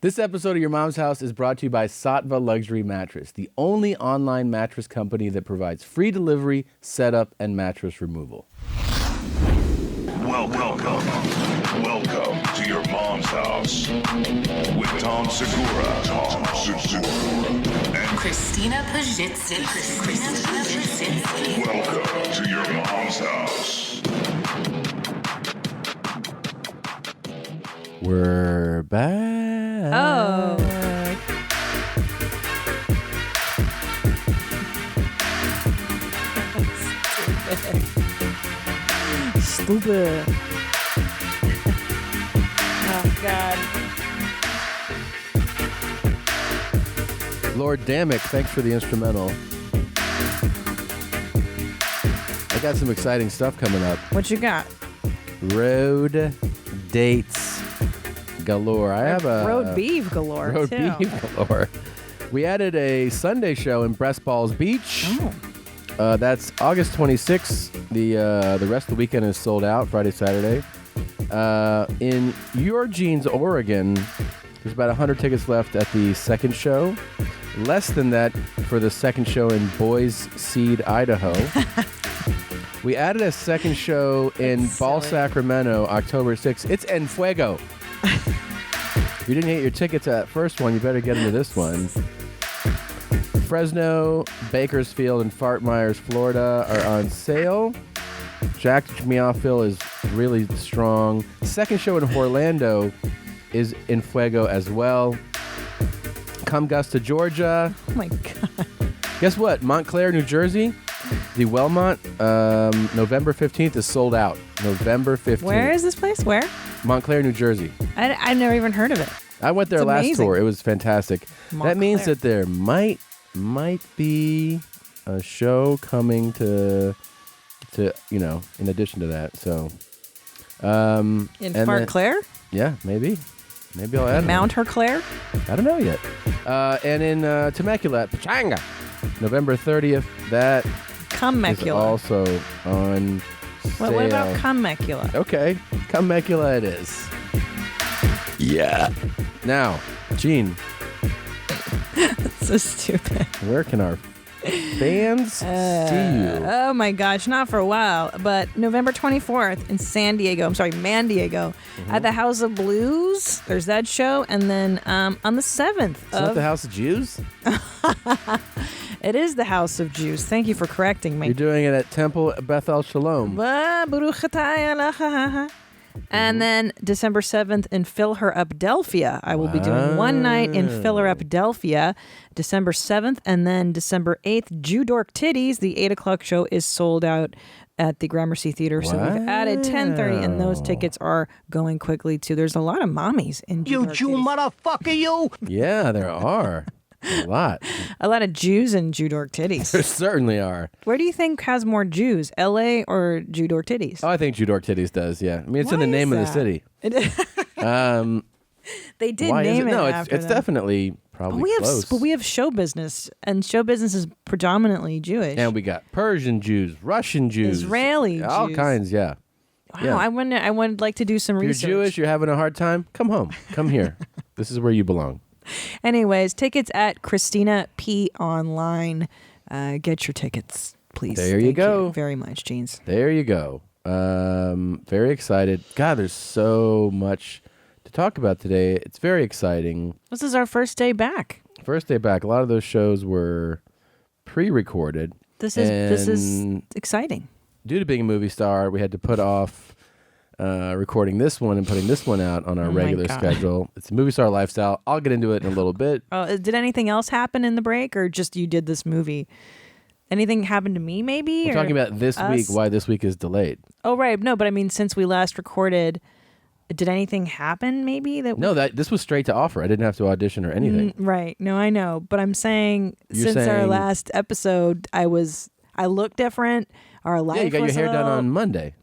This episode of Your Mom's House is brought to you by Sattva Luxury Mattress, the only online mattress company that provides free delivery, setup, and mattress removal. Welcome to Your Mom's House with Tom Segura, and Christina Pajitsin. welcome to Your Mom's House. We're back. Oh. Stupid. Oh, God. Lord Damick, thanks for the instrumental. I got some exciting stuff coming up. What you got? Road dates galore. I have a road beef galore, road too. beef galore. We added a Sunday show in Breast Balls Beach. Oh. That's August 26th. The rest of the weekend is sold out, Friday, Saturday. In Eugene, Oregon, there's about 100 tickets left at the second show. Less than that for the second show in Boise Seed, Idaho. We added a second show in Ball, Sacramento, October 6th. It's En Fuego. If you didn't get your tickets at that first one, you better get into this one. Fresno, Bakersfield, and Fort Myers, Florida are on sale. Jack Meowville is really strong. Second show in Orlando is En Fuego as well. Augusta, Georgia. Oh, my God. Guess what? Montclair, New Jersey. The Wellmont, November 15th is sold out. November 15th. Where is this place? Where? Montclair, New Jersey. I've never even heard of it. I went there last amazing. tour. It was fantastic. Montclair. That means that there might be a show coming to in addition to that. So In Fort Claire? Yeah, maybe I'll add Mount Her Claire? I don't know yet. And in Temecula at Pachanga, November 30th. That is Cummecula. also on sale. What about Cummecula? Okay, Cummecula it is. Yeah. Now, Gene, So stupid. where can our fans see you? Oh my gosh, not for a while, but November 24th in Man Diego, at the House of Blues. There's that show, and then on the 7th It's not the House of Jews? it is the House of Jews. Thank you for correcting me. You're doing it at Temple Bethel Shalom. And then December 7th in Philadelphia. I will be doing one night in Philadelphia, December 7th. And then December 8th, Jew Dork Titties. The 8 o'clock show is sold out at the Gramercy Theater. So we've added 10:30, and those tickets are going quickly, too. There's a lot of mommies in Jew Dork Titties. motherfucker, you! Yeah, there are. A lot. A lot of Jews in Jew Dork Titties. There certainly are. Where do you think has more Jews, L.A. or Jew Dork Titties? Oh, I think Jew Dork Titties does, yeah. I mean, it's in Why the name is of the city. They did Why name is it? No, after it's them. definitely probably close. But we have show business, and show business is predominantly Jewish. And we got Persian Jews, Russian Jews. Israeli all Jews. kinds, yeah. Wow, Yeah. I would like to do some If research. you're Jewish, you're having a hard time, come home. Come here. This is where you belong. Anyways, tickets at Christina P. Online. Get your tickets, please. There you Thank go. you very much, Jeans. There you go. Very excited. God, there's so much to talk about today. It's very exciting. This is our first day back. First day back. A lot of those shows were pre-recorded. This is exciting. Due to being a movie star, we had to put off recording this one and putting this one out on our Oh my regular God. schedule. It's a movie star lifestyle. I'll get into it in a little bit. Did anything else happen in the break, or just you did this movie? Anything happened to me, maybe? We're or talking about this us? week, why this week is delayed. Oh, right. No, but I mean, since we last recorded, did anything happen, maybe? No, this was straight to offer. I didn't have to audition or anything. Right. No, I know. But I'm saying, You're since our saying- last episode, I looked different. Our life Yeah, you got your was hair a done little- on Monday.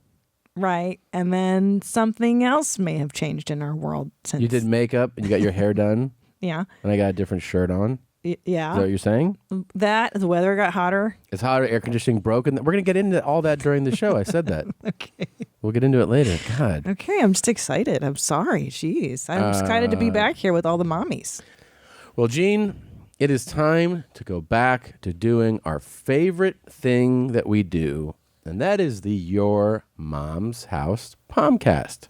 Right. And then something else may have changed in our world since. You did makeup and you got your hair done, Yeah. and I got a different shirt on. Yeah. Is that what you're saying? The weather got hotter. It's hotter, air conditioning broke, and we're going to get into all that during the show. I said that. Okay. We'll get into it later. God. Okay, I'm just excited. I'm sorry. Jeez. I'm excited to be back here with all the mommies. Well, Gene, it is time to go back to doing our favorite thing that we do, and that is the Your Mom's House Pomcast.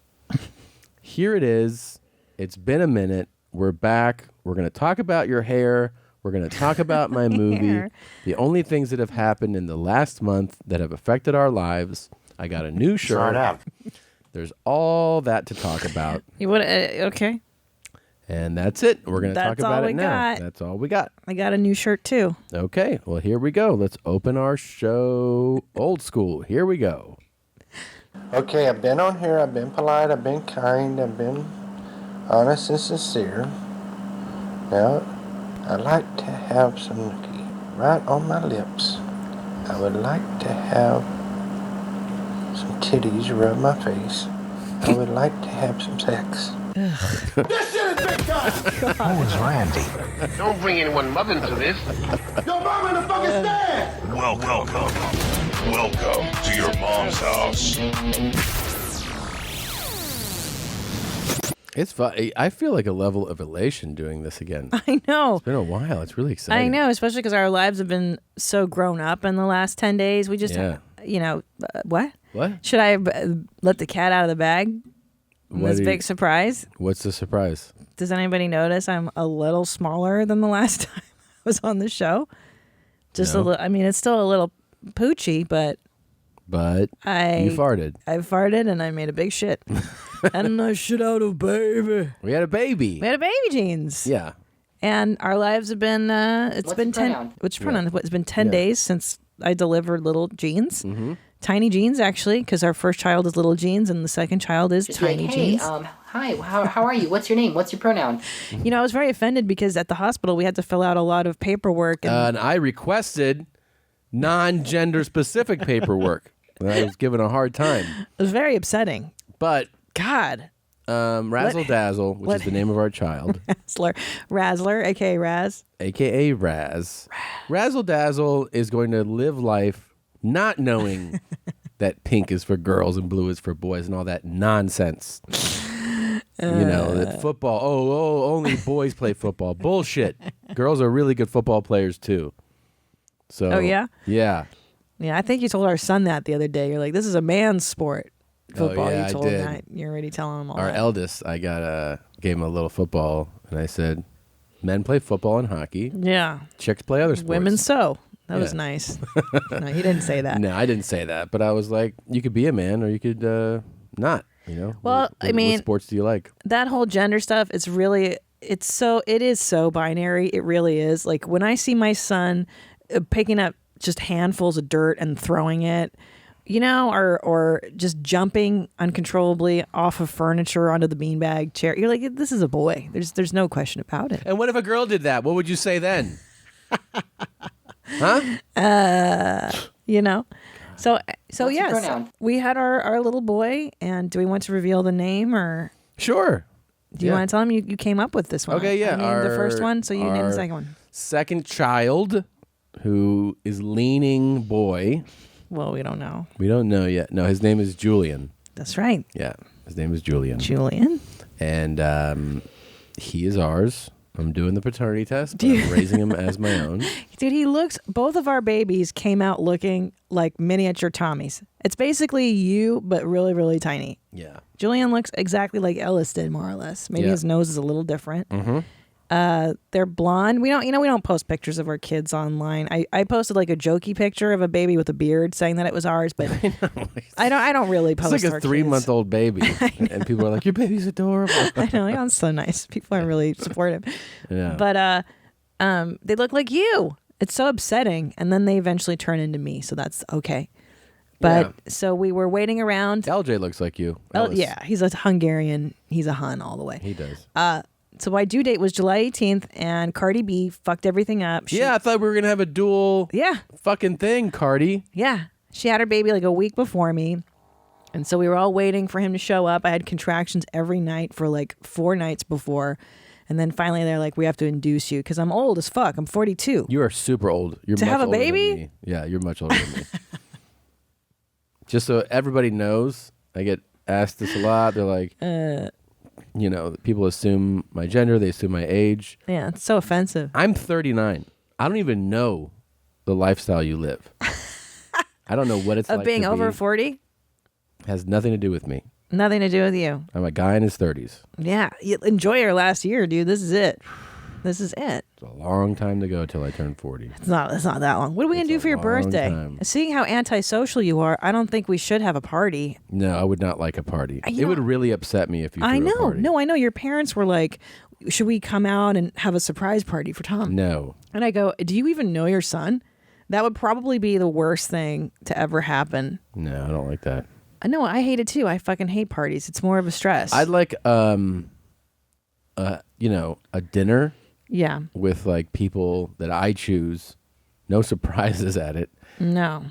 Here it is. It's been a minute. We're back. We're going to talk about your hair. We're going to talk about my movie. The only things that have happened in the last month that have affected our lives. I got a new shirt. There's all that to talk about. You want okay. And that's it. We're going to talk about it now. That's all we got. I got a new shirt too. Okay. Well, here we go. Let's open our show old school. Here we go. Okay, I've been on here. I've been polite. I've been kind. I've been honest and sincere. Now, I'd like to have some nookie right on my lips. I would like to have some titties rub my face. I would like to have some sex. This shit is big time! Who is Randy? Don't bring anyone mother into this. Yo, mom in the fucking stand! Welcome to your mom's house. It's fun. I feel like a level of elation doing this again. I know. It's been a while. It's really exciting. I know, especially because our lives have been so grown up in the last 10 days. We just, what? What? Should I let the cat out of the bag? This big surprise? What's the surprise? Does anybody notice I'm a little smaller than the last time I was on the show? Just a little. I mean, it's still a little poochy, but you farted. I farted and I made a big shit. And I shit out a baby. We had a baby. We had a baby, Jeans. Yeah. And our lives have been. It's been 10. Which pronoun? It's been 10 days since I delivered little Jeans. Mm-hmm. Tiny Jeans, actually, because our first child is little Jeans and the second child is Tiny Jeans. Hi, how are you? What's your name? What's your pronoun? You know, I was very offended because at the hospital we had to fill out a lot of paperwork. And I requested non-gender specific paperwork. And I was given a hard time. It was very upsetting. But God. Razzle Dazzle, which is the name of our child. Razzler, a.k.a. Raz. A.k.a. Raz. Razzle Dazzle is going to live life not knowing that pink is for girls and blue is for boys and all that nonsense. That football, only boys play football. Bullshit. Girls are really good football players too. So. Oh, yeah? Yeah. Yeah, I think you told our son that the other day. You're like, this is a man's sport. Football. Yeah, you told I did. him that. You're already telling him all Our that. eldest, I gave him a little football and I said, men play football and hockey. Yeah. Chicks play other sports. Women sew. That was nice. No, he didn't say that. No, I didn't say that. But I was like, you could be a man or you could not, Well, what sports do you like? That whole gender stuff, it is so binary. It really is. Like when I see my son picking up just handfuls of dirt and throwing it, or just jumping uncontrollably off of furniture onto the beanbag chair, you're like, this is a boy. There's no question about it. And what if a girl did that? What would you say then? Huh? So yes, we had our little boy, and do we want to reveal the name or? Sure. Do you want to tell him you came up with this one? Okay, yeah. I named the first one, so you named the second one. Second child, who is leaning boy. Well, we don't know. We don't know yet. No, his name is Julian. That's right. Yeah, his name is Julian. Julian. And he is ours. I'm doing the paternity test, but I'm raising him as my own. Dude, both of our babies came out looking like miniature Tommies. It's basically you, but really, really tiny. Yeah. Julian looks exactly like Ellis did, more or less. Maybe his nose is a little different. Mm-hmm. They're blonde. We don't post pictures of our kids online. I posted like a jokey picture of a baby with a beard saying that it was ours, but I don't really post. It's like a 3-month-old baby, and people are like, "Your baby's adorable." I know, I'm so nice. People are really supportive. Yeah. But they look like you. It's so upsetting, and then they eventually turn into me, so that's okay. But so we were waiting around. LJ looks like you. Yeah, he's a Hungarian. He's a Hun all the way. He does. So my due date was July 18th, and Cardi B fucked everything up. I thought we were gonna have a dual. Fucking thing, Cardi. Yeah, she had her baby like a week before me, and so we were all waiting for him to show up. I had contractions every night for like 4 nights before, and then finally they're like, "We have to induce you," because I'm old as fuck. I'm 42. You are super old. You're to much have a older than baby? me. Yeah, you're much older than me. Just so everybody knows, I get asked this a lot. They're like, people assume my gender. They assume my age. Yeah, it's so offensive. I'm 39. I don't even know the lifestyle you live. I don't know what it's like being to over be. 40? Has nothing to do with me. Nothing to do with you. I'm a guy in his 30s. Yeah, you enjoy your last year, dude. This is it. This is it. It's a long time to go till I turn 40. It's not that long. What are we going to do for your birthday? Time. Seeing how antisocial you are, I don't think we should have a party. No, I would not like a party. It would really upset me if you threw I know. a party. No, I know. Your parents were like, should we come out and have a surprise party for Tom? No. And I go, do you even know your son? That would probably be the worst thing to ever happen. No, I don't like that. I know. I hate it too. I fucking hate parties. It's more of a stress. I'd like, a dinner. Yeah. With like people that I choose. No surprises at it. No.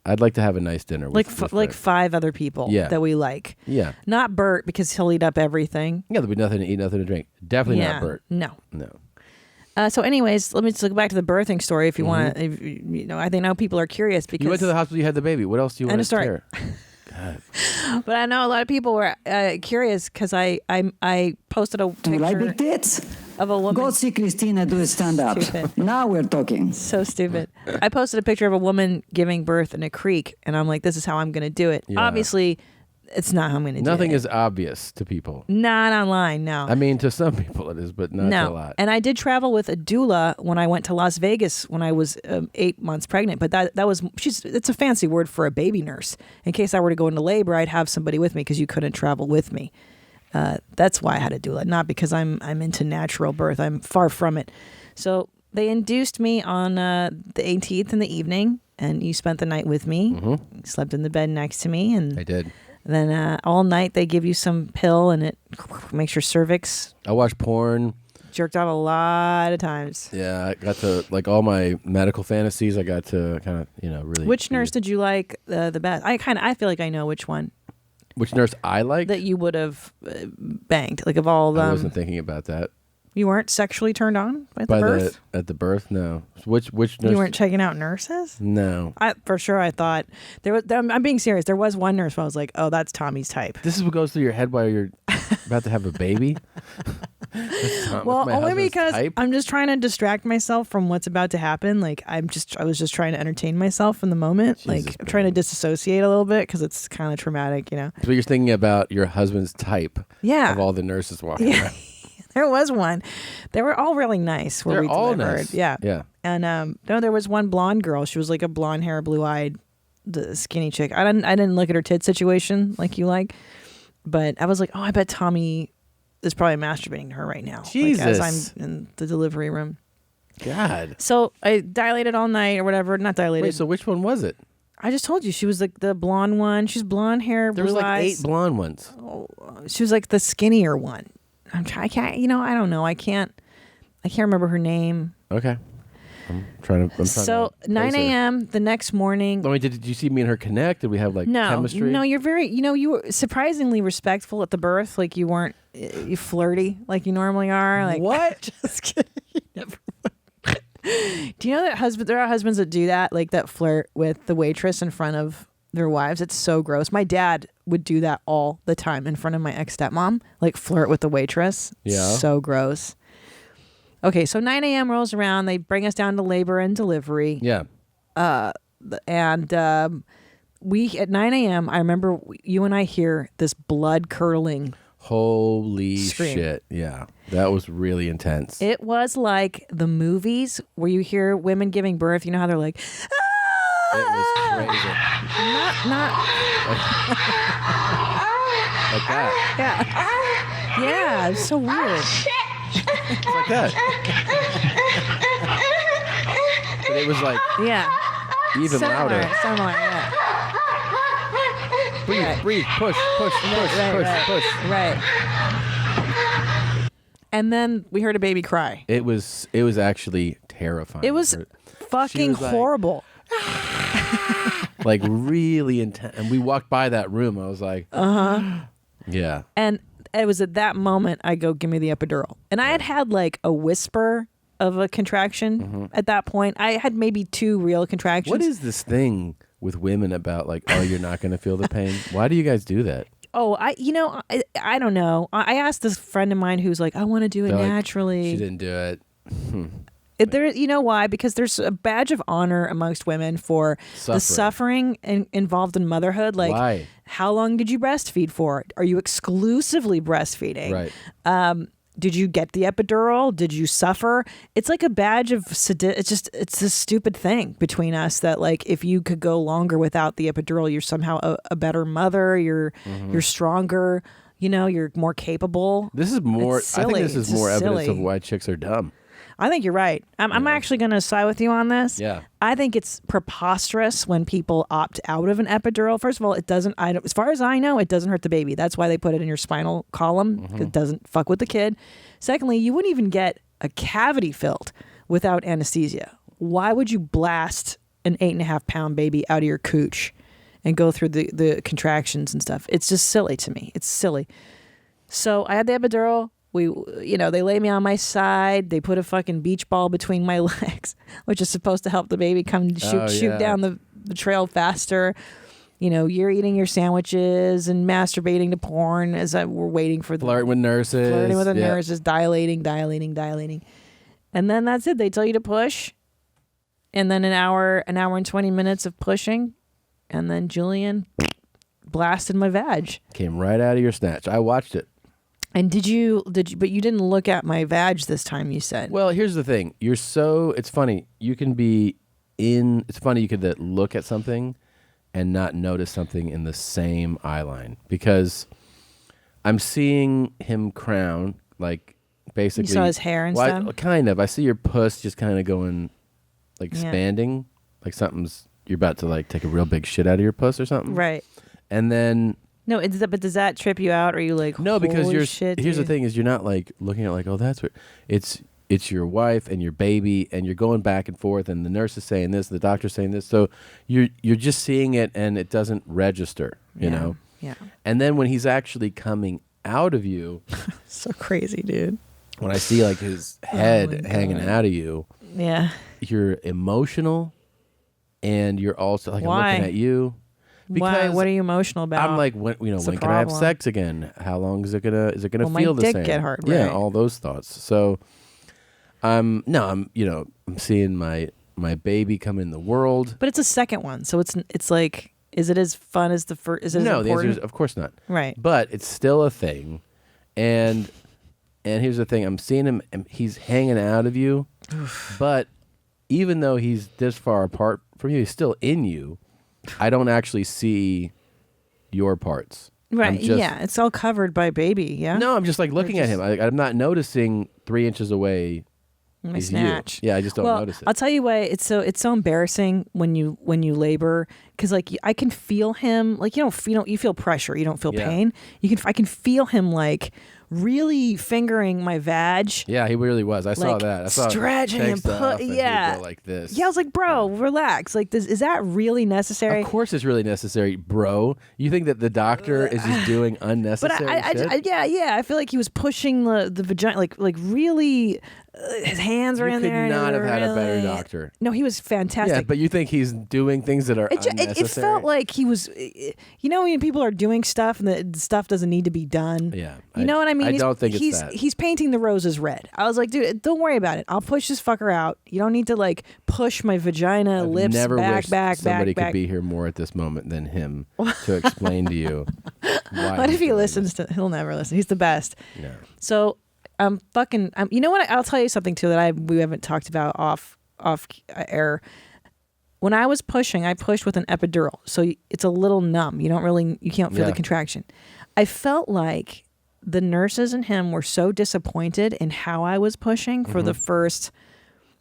I'd like to have a nice dinner with like 5 other people that we like. Yeah. Not Bert because he'll eat up everything. Yeah, there'll be nothing to eat, nothing to drink. Definitely not Bert. No. No. So anyways, let me just look back to the birthing story if you want to. I think now people are curious because you went to the hospital, you had the baby. What else do you want to share? But I know a lot of people were curious because I posted a picture. You like big tits? Of a woman. Go see Christina do a stand-up. Now we're talking. So stupid. I posted a picture of a woman giving birth in a creek, and I'm like, this is how I'm going to do it. Yeah. Obviously, it's not how I'm going to do it. Nothing is obvious to people. Not online, no. I mean, to some people it is, but not to a lot. And I did travel with a doula when I went to Las Vegas when I was 8 months pregnant, but it's a fancy word for a baby nurse. In case I were to go into labor, I'd have somebody with me because you couldn't travel with me. That's why I had a doula, not because I'm into natural birth. I'm far from it. So they induced me on the 18th in the evening, and you spent the night with me. You slept in the bed next to me, and I did. Then all night they give you some pill, and it makes your cervix. I watched porn. Jerked off a lot of times. Yeah, I got to like all my medical fantasies. I got to kind of really. Which nurse did you like the best? I feel like I know which one. Which nurse I liked? That you would have banged, like of all of them. I wasn't thinking about that. You weren't sexually turned on at the birth? At the birth, no. Which nurse? You weren't checking out nurses? No. For sure, I thought there was. I'm being serious. There was one nurse where I was like, "Oh, that's Tommy's type." This is what goes through your head while you're about to have a baby. Well, only because I'm just trying to distract myself from what's about to happen. Like I was just trying to entertain myself in the moment. Jesus, I'm trying to disassociate a little bit because it's kind of traumatic, So you're thinking about your husband's type. Yeah. Of all the nurses walking around. There was one. They were all really nice. They're all nice. Yeah. Yeah. And no, there was one blonde girl. She was like a blonde hair, blue eyed, skinny chick. I didn't look at her tit situation like you like, but I was like, oh, I bet Tommy is probably masturbating to her right now. Jesus. Like, as I'm in the delivery room. God. So I dilated all night or whatever. Not dilated. Wait, so which one was it? I just told you she was like the blonde one. She's blonde hair, there blue was like eyes. 8 blonde ones. Oh, she was like the skinnier one. I can't. I don't know. I can't remember her name. Okay. I'm trying to. So 9 a.m. the next morning. I mean, did you see me and her connect? Did we have like chemistry? No, you're very. You were surprisingly respectful at the birth. Like you weren't you flirty like you normally are. Like what? Just kidding. Never. Do you know that there are husbands that do that, like that flirt with the waitress in front of their wives? It's so gross. My dad would do that all the time in front of my ex-stepmom, like flirt with the waitress. Yeah. So gross. Okay, so 9 a.m. rolls around. They bring us down to labor and delivery. Yeah. And we, at 9 a.m., I remember you and I hear this blood-curdling Holy scream. Shit. Yeah. That was really intense. It was like the movies where you hear women giving birth. You know how they're like, It was crazy. Not like that. Yeah, it's so weird. It's like that. But it was like even louder. Something like that. Breathe, push. Right. And then we heard a baby cry. It was actually terrifying. It was fucking horrible. Like really intense. And we walked by that room. I was like, yeah. And it was at that moment I go, give me the epidural. And I had like a whisper of a contraction at that point. I had maybe 2 real contractions. What is this thing with women about like, oh, you're not going to feel the pain? Why do you guys do that? Oh, I don't know. I asked this friend of mine who's like, I want to do it They're like, naturally. she didn't do it. You know why? Because there's a badge of honor amongst women for the suffering involved in motherhood. Like, why? How long did you breastfeed for? Are you exclusively breastfeeding? Right. Did you get the epidural? Did you suffer? It's like a badge of it's a stupid thing between us that like if you could go longer without the epidural, you're somehow a better mother. You're stronger. You're more capable. This is more. I think this is more evidence of silly. why chicks are dumb. I think you're right. I'm actually going to side with you on this. Yeah. I think it's preposterous when people opt out of an epidural. First of all, it doesn't, as far as I know, it doesn't hurt the baby. That's why they put it in your spinal column. It doesn't fuck with the kid. Secondly, you wouldn't even get a cavity filled without anesthesia. Why would you blast an 8.5-pound baby out of your cooch and go through the contractions and stuff? It's just silly to me. It's silly. So I had the epidural. They lay me on my side. They put a fucking beach ball between my legs, which is supposed to help the baby come shoot down the trail faster. You're eating your sandwiches and masturbating to porn as we're waiting for flirting with nurses. Flirting with the nurses, dilating. And then that's it. They tell you to push. And then an hour and 20 minutes of pushing. And then Julian blasted my vag. Came right out of your snatch. I watched it. And but you didn't look at my vag this time, you said. Well, here's the thing. It's funny. You could look at something and not notice something in the same eye line. Because I'm seeing him crown, like, basically. You saw his hair and stuff? Kind of. I see your puss just kind of going, like, expanding. Like you're about to, like, take a real big shit out of your puss or something. Right. And then... No, but does that trip you out? Or are you like, no? Because here's the thing is, you're not like looking at like, oh, that's what it's your wife and your baby, and you're going back and forth, and the nurse is saying this, the doctor's saying this, so you're just seeing it, and it doesn't register, you know. Yeah. And then when he's actually coming out of you, so crazy, dude. When I see like his head hanging out of you, yeah, you're emotional, and you're also like, why? I'm looking at you. Why? What are you emotional about? I'm like, when can I have sex again? How long is it gonna feel the same? My dick get hard. Yeah, right. all those thoughts. So, I'm seeing my baby come in the world. But it's a second one, so it's like, is it as fun as the first? Is it no? as The answer important? is of course not. Right. But it's still a thing, and here's the thing: I'm seeing him, and he's hanging out of you, but even though he's this far apart from you, he's still in you. I don't actually see your parts. Right. Yeah. It's all covered by baby. Yeah. No, I'm just like looking at him. I'm not noticing 3 inches away. My snatch. Yeah, I just don't notice it. I'll tell you why it's so embarrassing when you labor, because like I can feel him, like you feel pressure, you don't feel pain. I can feel him like really fingering my vag. Yeah, he really was. I saw that. I saw stretching and go like this. Yeah, I was like, bro, relax. Like, is that really necessary? Of course, it's really necessary, bro. You think that the doctor is just doing unnecessary shit? Yeah. I feel like he was pushing the vagina, like really. His hands were in there. You could not have had a better doctor. No, he was fantastic. Yeah, but you think he's doing things that are unnecessary? It felt like he was, when people are doing stuff and the stuff doesn't need to be done. Yeah. You know what I mean? I don't think it's that. He's painting the roses red. I was like, dude, don't worry about it. I'll push this fucker out. You don't need to like push my vagina, lips, never back. Somebody could be here more at this moment than him to explain to you why. What if he listens to? He'll never listen. He's the best. Yeah. So you know what? I'll tell you something too that we haven't talked about off air. When I was pushing, I pushed with an epidural, so it's a little numb. You can't feel the contraction. I felt like the nurses and him were so disappointed in how I was pushing for the first.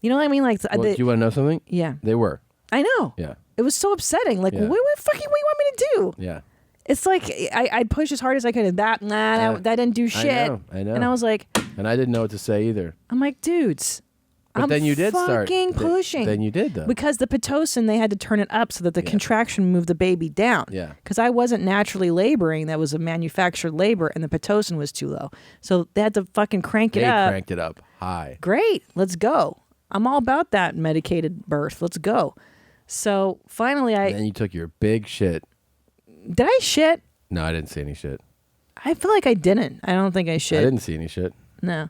You know what I mean? Like, do you want to know something? Yeah, they were. I know. Yeah, it was so upsetting. Like, what do you want me to do? Yeah. It's like I'd push as hard as I could, and that didn't do shit. I know. And I was like, and I didn't know what to say either. I'm like, dudes. But then you did start fucking pushing. Then you did though. Because the Pitocin, they had to turn it up so that the contraction moved the baby down. Yeah. Because I wasn't naturally laboring. That was a manufactured labor, and the Pitocin was too low. So they had to fucking crank it up. They cranked it up high. Great. Let's go. I'm all about that medicated birth. Let's go. So finally And then you took your big shit. Did I shit? No, I didn't see any shit. I feel like I didn't. I don't think I should. I didn't see any shit. No.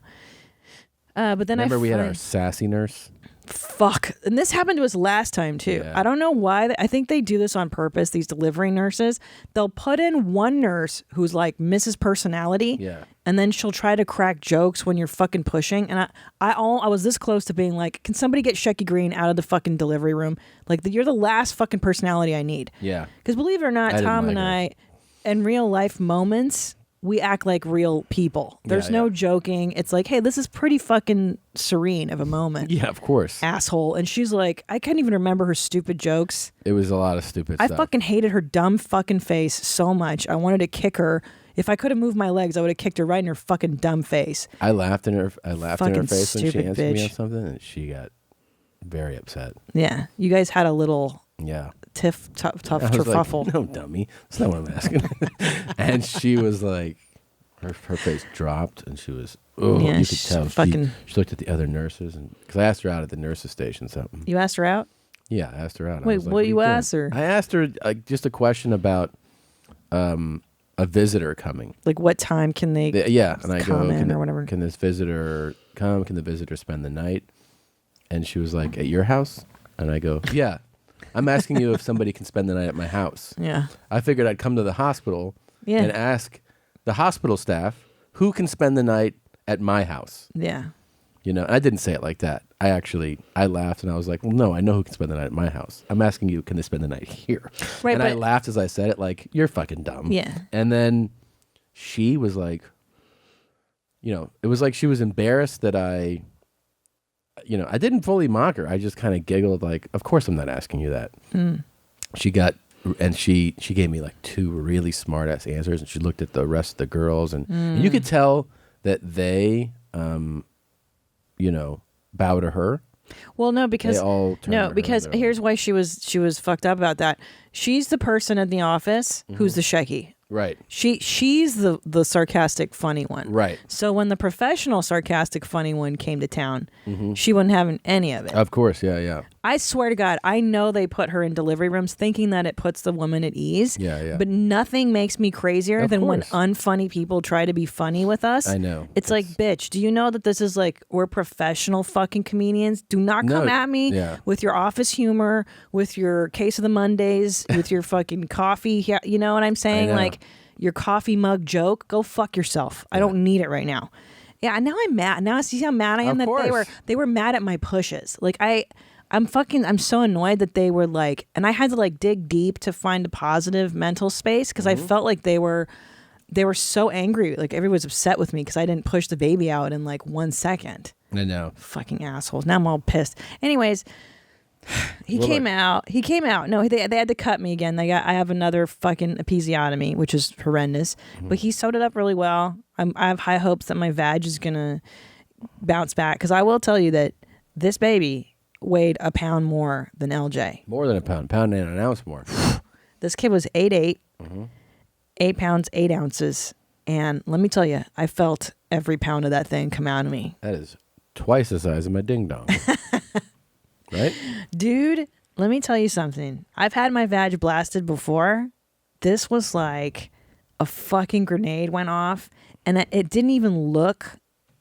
But then Remember we had our sassy nurse? Fuck. And this happened to us last time too. Yeah. I don't know why. I think they do this on purpose, these delivery nurses. They'll put in one nurse who's like Mrs. Personality. Yeah. And then she'll try to crack jokes when you're fucking pushing. And I was this close to being like, can somebody get Shecky Green out of the fucking delivery room? Like, you're the last fucking personality I need. Yeah. Because believe it or not, Tom and I, in real life moments, we act like real people. There's no joking. It's like, hey, this is pretty fucking serene of a moment. Yeah, of course. Asshole. And she's like, I can't even remember her stupid jokes. It was a lot of stupid I stuff. fucking hated her dumb fucking face so much. I wanted to kick her. If I could have moved my legs, I would have kicked her right in her fucking dumb face. I laughed in her face when she stupid answered me on bitch. something, and she got very upset. Yeah. You guys had a little tough kerfuffle. Like, no, dummy. That's not what I'm asking. And she was like, her face dropped, and she was, you could tell. She looked at the other nurses, and because I asked her out at the nurses' station something. You asked her out? Yeah, I asked her out. Wait, I was like, what are you doing? asked her? I asked her just a question about a visitor coming. Like, what time can they and I come go, in or whatever? Can this visitor come? Can the visitor spend the night? And she was like, at your house? And I go, yeah. I'm asking you if somebody can spend the night at my house. Yeah. I figured I'd come to the hospital and ask the hospital staff who can spend the night at my house. Yeah. You know, and I didn't say it like that. I laughed and I was like, well, no, I know who can spend the night at my house. I'm asking you, can they spend the night here? Right, and I laughed as I said it, like, you're fucking dumb. Yeah. And then she was like, it was like she was embarrassed that I didn't fully mock her. I just kind of giggled like, of course I'm not asking you that. She gave me like two really smart ass answers, and she looked at the rest of the girls and you could tell that they bow to her. Well, no, because they all turned to her. Here's why she was fucked up about that. She's the person in the office who's the Shecky. Right. She's the sarcastic funny one. Right. So when the professional sarcastic funny one came to town, she wasn't having any of it. Of course, yeah. I swear to God, I know they put her in delivery rooms thinking that it puts the woman at ease. Yeah. But nothing makes me crazier than when unfunny people try to be funny with us. I know. It's like, bitch, do you know that this is like, we're professional fucking comedians? Do not come at me with your office humor, with your case of the Mondays, with your fucking coffee. You know what I'm saying? Like, your coffee mug joke. Go fuck yourself. I don't need it right now. Yeah, now I'm mad. Now I see how mad I am that they were mad at my pushes. Like I'm so annoyed that they were like, and I had to like dig deep to find a positive mental space because I felt like they were so angry. Like everyone was upset with me because I didn't push the baby out in like 1 second. I know. Fucking assholes. Now I'm all pissed. Anyways, he came out. No, they had to cut me again. I have another fucking episiotomy, which is horrendous. But he sewed it up really well. I have high hopes that my vag is gonna bounce back because I will tell you that this baby weighed a pound more than LJ. More than a pound and an ounce more. This kid was 8'8", 8 pounds 8 ounces, and let me tell you, I felt every pound of that thing come out of me. That is twice the size of my ding dong. Right? Dude, let me tell you something. I've had my vag blasted before. This was like a fucking grenade went off, and it didn't even look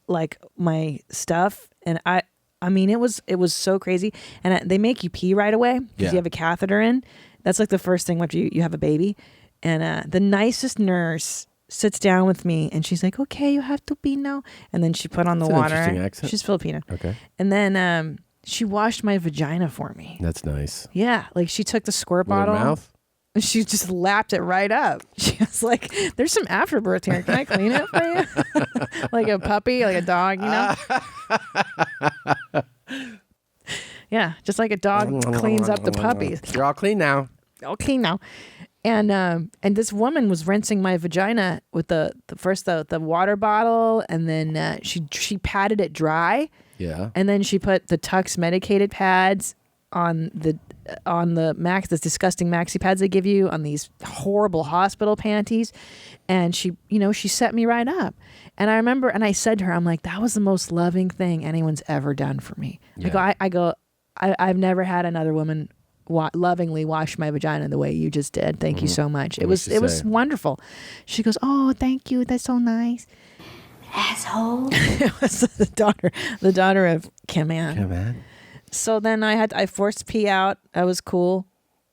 like my stuff. And I mean, it was so crazy. And they make you pee right away because you have a catheter in. That's like the first thing after you have a baby. And the nicest nurse sits down with me, and she's like, "Okay, you have to pee now." And then she put on the water. Interesting accent. She's Filipino. Okay. And then she washed my vagina for me. That's nice. Yeah, like she took the squirt With her bottle. mouth? She just lapped it right up. She was like, "There's some afterbirth here. Can I clean it for you?" Like a puppy, like a dog, you know? Yeah, just like a dog cleans up the puppies. You're all clean now. All clean now. And this woman was rinsing my vagina with the water bottle, and then she patted it dry. Yeah. And then she put the Tux medicated pads on the this disgusting maxi pads they give you on these horrible hospital panties, and she set me right up. And I remember, and I said to her, I'm like, that was the most loving thing anyone's ever done for me. Yeah. I've never had another woman lovingly wash my vagina the way you just did. Thank you so much. It was wonderful. She goes, "Oh, thank you. That's so nice." Asshole. It was the daughter of Kim Ann. Kim Ann. So then I forced pee out. That was cool.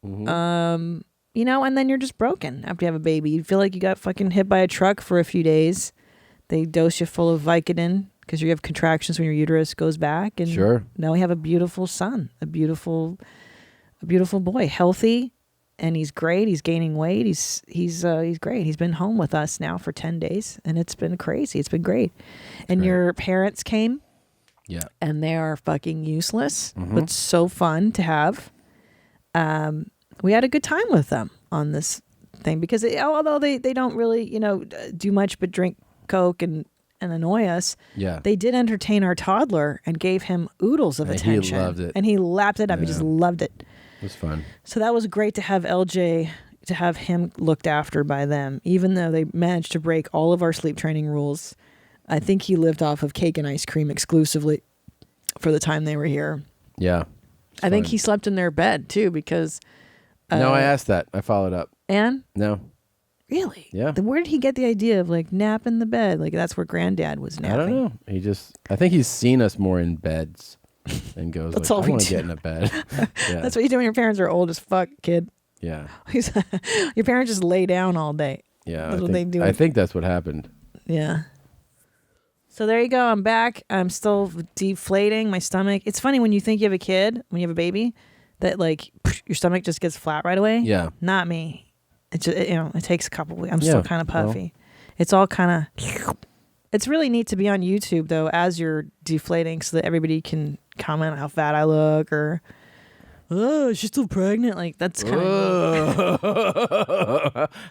And then you're just broken after you have a baby. You feel like you got fucking hit by a truck for a few days. They dose you full of Vicodin because you have contractions when your uterus goes back. And sure. Now we have a beautiful son, a beautiful boy, healthy, and he's great. He's gaining weight. He's great. He's been home with us now for 10 days, and it's been crazy. It's been great. And your parents came. Yeah. And they are fucking useless, but so fun to have. We had a good time with them on this thing because although they don't really, do much but drink Coke and annoy us, they did entertain our toddler and gave him oodles of attention. He loved it. And he lapped it up. He just loved it. It was fun. So that was great to have LJ, to have him looked after by them, even though they managed to break all of our sleep training rules. I think he lived off of cake and ice cream exclusively for the time they were here. Yeah. I think he slept in their bed too because... no, I asked that. I followed up. And? No. Really? Yeah. Then where did he get the idea of like nap in the bed? Like that's where Granddad was napping. I don't know. I think he's seen us more in beds and goes That's like, all I we want to do. get in a bed. Yeah. That's what you do when your parents are old as fuck, kid. Yeah. Your parents just lay down all day. Yeah. That's what they do. I think that's what happened. Yeah. So there you go. I'm back. I'm still deflating my stomach. It's funny when you think you have a kid, when you have a baby, that like your stomach just gets flat right away. Yeah. Not me. It just, it takes a couple weeks. I'm still kind of puffy. It's all kind of. It's really neat to be on YouTube though as you're deflating, so that everybody can comment on how fat I look or. Oh, she's still pregnant. Like that's kind of.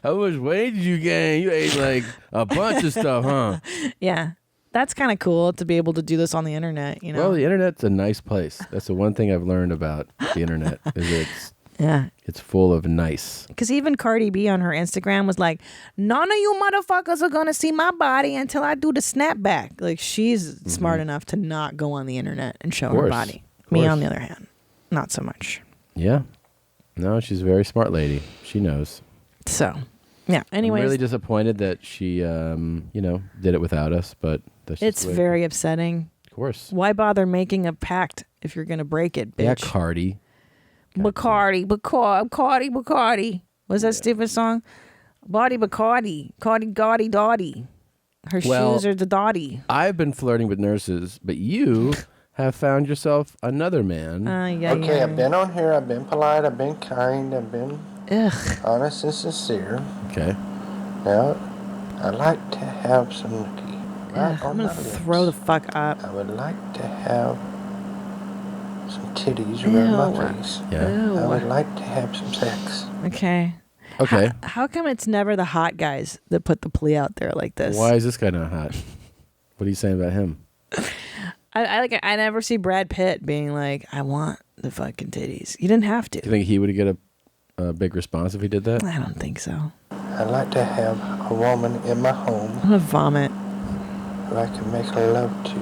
How much weight did you gain? You ate like a bunch of stuff, huh? Yeah. That's kind of cool to be able to do this on the internet, Well, the internet's a nice place. That's the one thing I've learned about the internet is it's full of nice. Because even Cardi B on her Instagram was like, none of you motherfuckers are going to see my body until I do the snapback. Like she's smart enough to not go on the internet and show her body. Me, on the other hand, not so much. Yeah. No, she's a very smart lady. She knows. So, yeah. Anyways. I'm really disappointed that she, did it without us, but that's just it's very upsetting. Of course. Why bother making a pact if you're going to break it, bitch? Yeah, Cardi. Bacardi. Was that stupid song? Body Bacardi. Cardi, Gaudy, Dotty. Her shoes are the Dotty. I've been flirting with nurses, but you have found yourself another man. Okay, I've been on here. I've been polite. I've been kind. I've been honest and sincere. Okay. Now, I'd like to have some nookie right on I'm my going to lips. throw the fuck up. I would like to have some titties around my face. Yeah. Ew. I would like to have some sex. Okay. Okay. How come it's never the hot guys that put the plea out there like this? Why is this guy not hot? What are you saying about him? I never see Brad Pitt being like, I want the fucking titties. You didn't have to. Do you think he would get a big response if he did that? I don't think so. I'd like to have a woman in my home I'm gonna vomit. who I can make love to.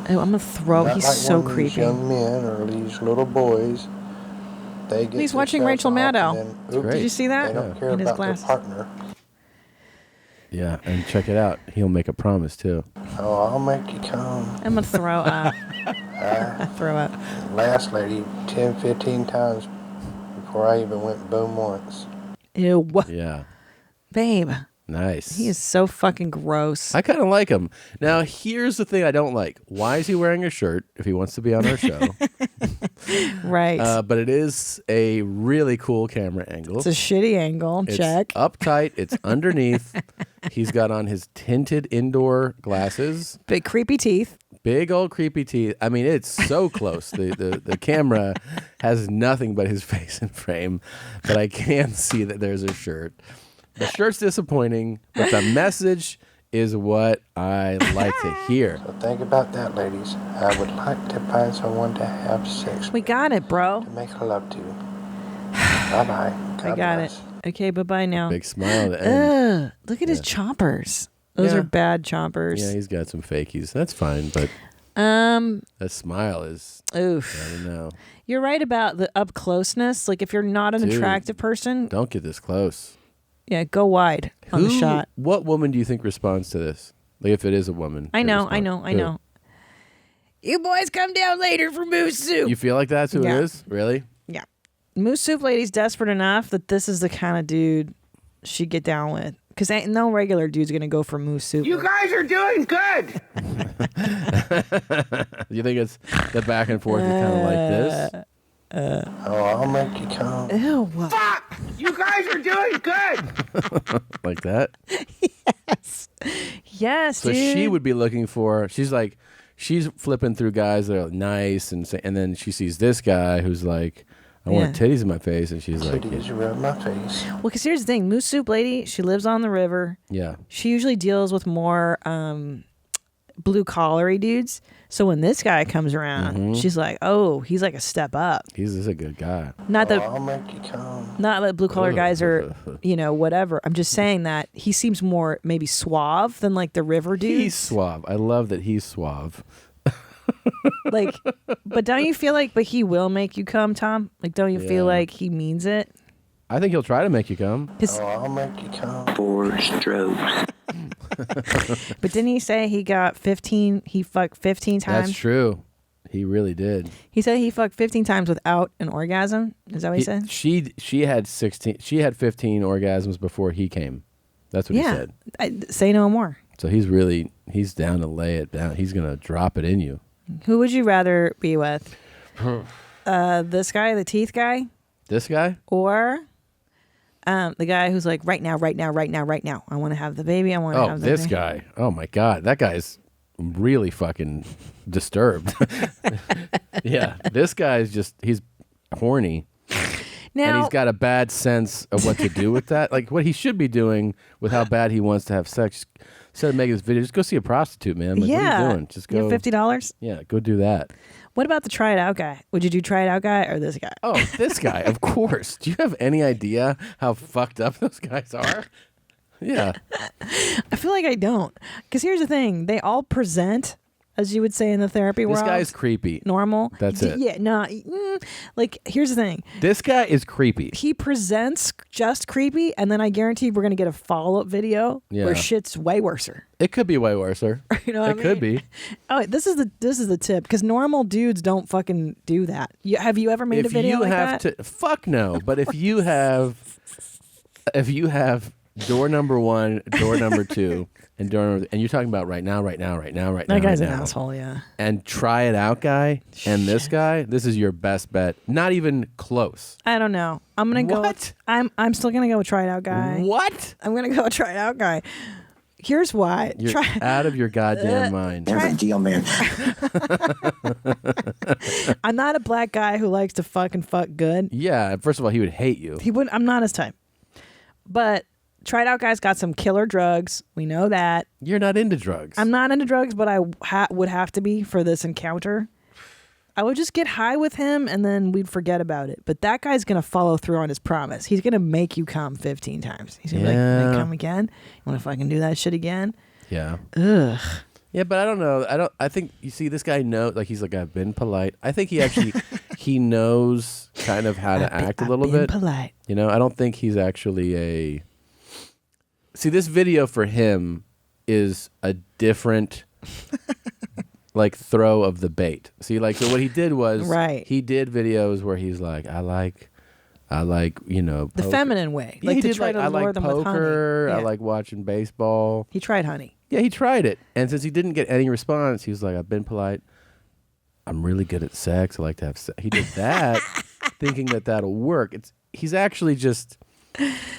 Oh, I'm gonna throw. Not He's like so one of these creepy. young men or these little boys. They get He's watching themselves Rachel off Maddow. and then, oops, Did you see that? They don't care In his about glass. their partner. Yeah, and check it out. He'll make a promise too. Oh, I'll make you come. I'm gonna throw up. Throw up. Last lady 10, 15 times before I even went boom once. Ew. Yeah. Babe. Nice. He is so fucking gross. I kind of like him. Now, here's the thing I don't like. Why is he wearing a shirt if he wants to be on our show? Right. But it is a really cool camera angle. It's a shitty angle. It's Check. uptight. It's underneath. He's got on his tinted indoor glasses. Big creepy teeth. Big old creepy teeth. I mean, it's so close. The camera has nothing but his face in frame, but I can see that there's a shirt. The shirt's disappointing, but the message is what I like to hear. So think about that, ladies. I would like to find someone to have sex We got it, bro. to make love to. Bye-bye. I got it. Okay, bye-bye now. Big smile at the end. Look at his chompers. Those Yeah. are bad chompers. Yeah, he's got some fakies. That's fine, but That smile is. Oof. I don't know. You're right about the up closeness. Like if you're not an attractive person, don't get this close. Yeah, go wide on the shot. What woman do you think responds to this? Like if it is a woman. I know. You boys come down later for moose soup. You feel like that's who it is? Really? Yeah. Moose soup lady's desperate enough that this is the kind of dude she'd get down with. Because ain't no regular dude's going to go for moose soup. You guys are doing good. You think it's the back and forth is kind of like this? I'll make you come. Ew. Fuck! You guys are doing good. Like that? Yes, so dude. she would be looking for, she's flipping through guys that are nice, and then she sees this guy who's like, I want titties in my face, and she's like, titties rub my face. Well, because here's the thing. Moose soup lady, she lives on the river. Yeah. She usually deals with more blue-collary dudes. So when this guy comes around, she's like, oh, he's like a step up. He's a good guy. Not that I'll make you come. Not that blue-collar guys are, whatever. I'm just saying that he seems more maybe suave than like the river dudes. He's suave. I love that he's suave. Like, but don't you feel like, but he will make you come, Tom? Like, don't you feel like he means it? I think he'll try to make you come. I'll make you come. 4 strokes. But didn't he say he got 15, he fucked 15 times? That's true. He really did. He said he fucked 15 times without an orgasm. Is that what he said? She had 15 orgasms before he came. That's what he said. Say no more. So he's down to lay it down. He's going to drop it in you. Who would you rather be with? This guy, the teeth guy? This guy? Or the guy who's like, right now. I want to have the baby. I want to have the this baby. guy. Oh, my God. That guy's really fucking disturbed. Yeah. This guy's he's horny. Now, and he's got a bad sense of what to do with that. Like what he should be doing with how bad he wants to have sex. Instead of making this video, just go see a prostitute, man. Like, what are you doing? Just go. You have $50? Yeah, go do that. What about the try it out guy? Would you do try it out guy or this guy? Oh, this guy, of course. Do you have any idea how fucked up those guys are? Yeah. I feel like I don't. Because here's the thing. They all present, as you would say in the therapy world. This guy's creepy. Normal. That's it. Yeah, no. Like, here's the thing. This guy is creepy. He presents just creepy, and then I guarantee we're going to get a follow-up video where shit's way worser. It could be way worser. You know what I mean? It could be. Oh, this is the tip, because normal dudes don't fucking do that. Have you ever made a video like that? Fuck no. But if you have door number 1, door number 2, and you're talking about right now. That guy's an asshole, yeah. And try it out guy and this guy, this is your best bet. Not even close. I don't know. I'm gonna go. What? I'm still gonna go with try it out guy. What? I'm gonna go with try it out guy. Here's why. You're out of your goddamn mind. There's a deal, man. I'm not a black guy who likes to fucking fuck good. Yeah. First of all, he would hate you. He wouldn't. I'm not his type. But try it out guy's got some killer drugs. We know that. You're not into drugs. I'm not into drugs, but I would have to be for this encounter. I would just get high with him and then we'd forget about it. But that guy's going to follow through on his promise. He's going to make you come 15 times. He's going to be like, come again? You want to fucking do that shit again? Yeah. Ugh. Yeah, but I don't know. I think, you see, this guy he's like, I've been polite. I think he actually, he knows kind of how to act a little bit. Polite. You know, I don't think he's actually see, this video for him is a different like throw of the bait. See, like, so what he did was he did videos where he's like, I like, the poker. Feminine way. Yeah, like he to did try like, to I lure like them poker, with honey. Yeah. I like watching baseball. He tried honey. Yeah, he tried it. And since he didn't get any response, he was like, I've been polite. I'm really good at sex. I like to have sex. He did that thinking that that'll work. He's actually just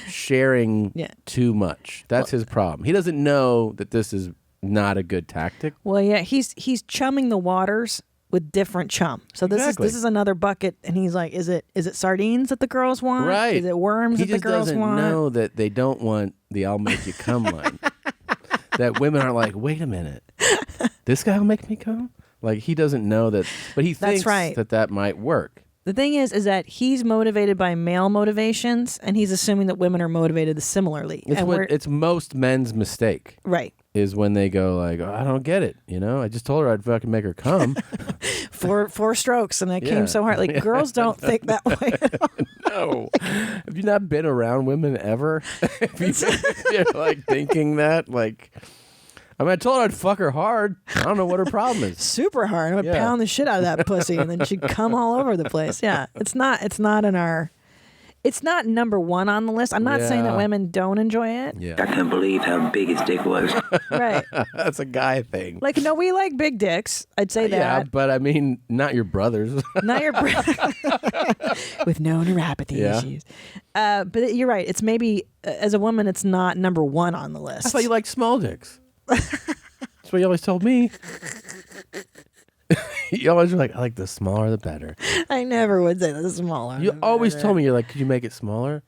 sharing too much. That's his problem. He doesn't know that this is not a good tactic. Well, yeah, he's chumming the waters with different chum. So this is another bucket, and he's like, is it sardines that the girls want? Right. Is it worms that the girls want? He just doesn't know that they don't want the I'll make you come line. That women are like, wait a minute, this guy will make me come? Like, he doesn't know that, but he thinks that might work. The thing is that he's motivated by male motivations, and he's assuming that women are motivated similarly. It's most men's mistake. Right. is when they go like, oh, I don't get it. You know, I just told her I'd fucking make her come. Four strokes, and it came so hard. Like girls don't think that way. No. Have you not been around women ever? if you're like thinking that, like, I mean, I told her I'd fuck her hard. I don't know what her problem is. Super hard. I would pound the shit out of that pussy, and then she'd come all over the place. Yeah, it's not in our. It's not number one on the list. I'm not saying that women don't enjoy it. Yeah. I can't believe how big his dick was. Right. That's a guy thing. Like, no, we like big dicks. I'd say that. Yeah, but I mean, not your brothers. Not your with no neuropathy issues. But you're right. It's maybe, as a woman, it's not number one on the list. I thought you liked small dicks. That's what you always told me. You always were like, I like the smaller the better. I never would say the smaller. You always told me, you're like, could you make it smaller?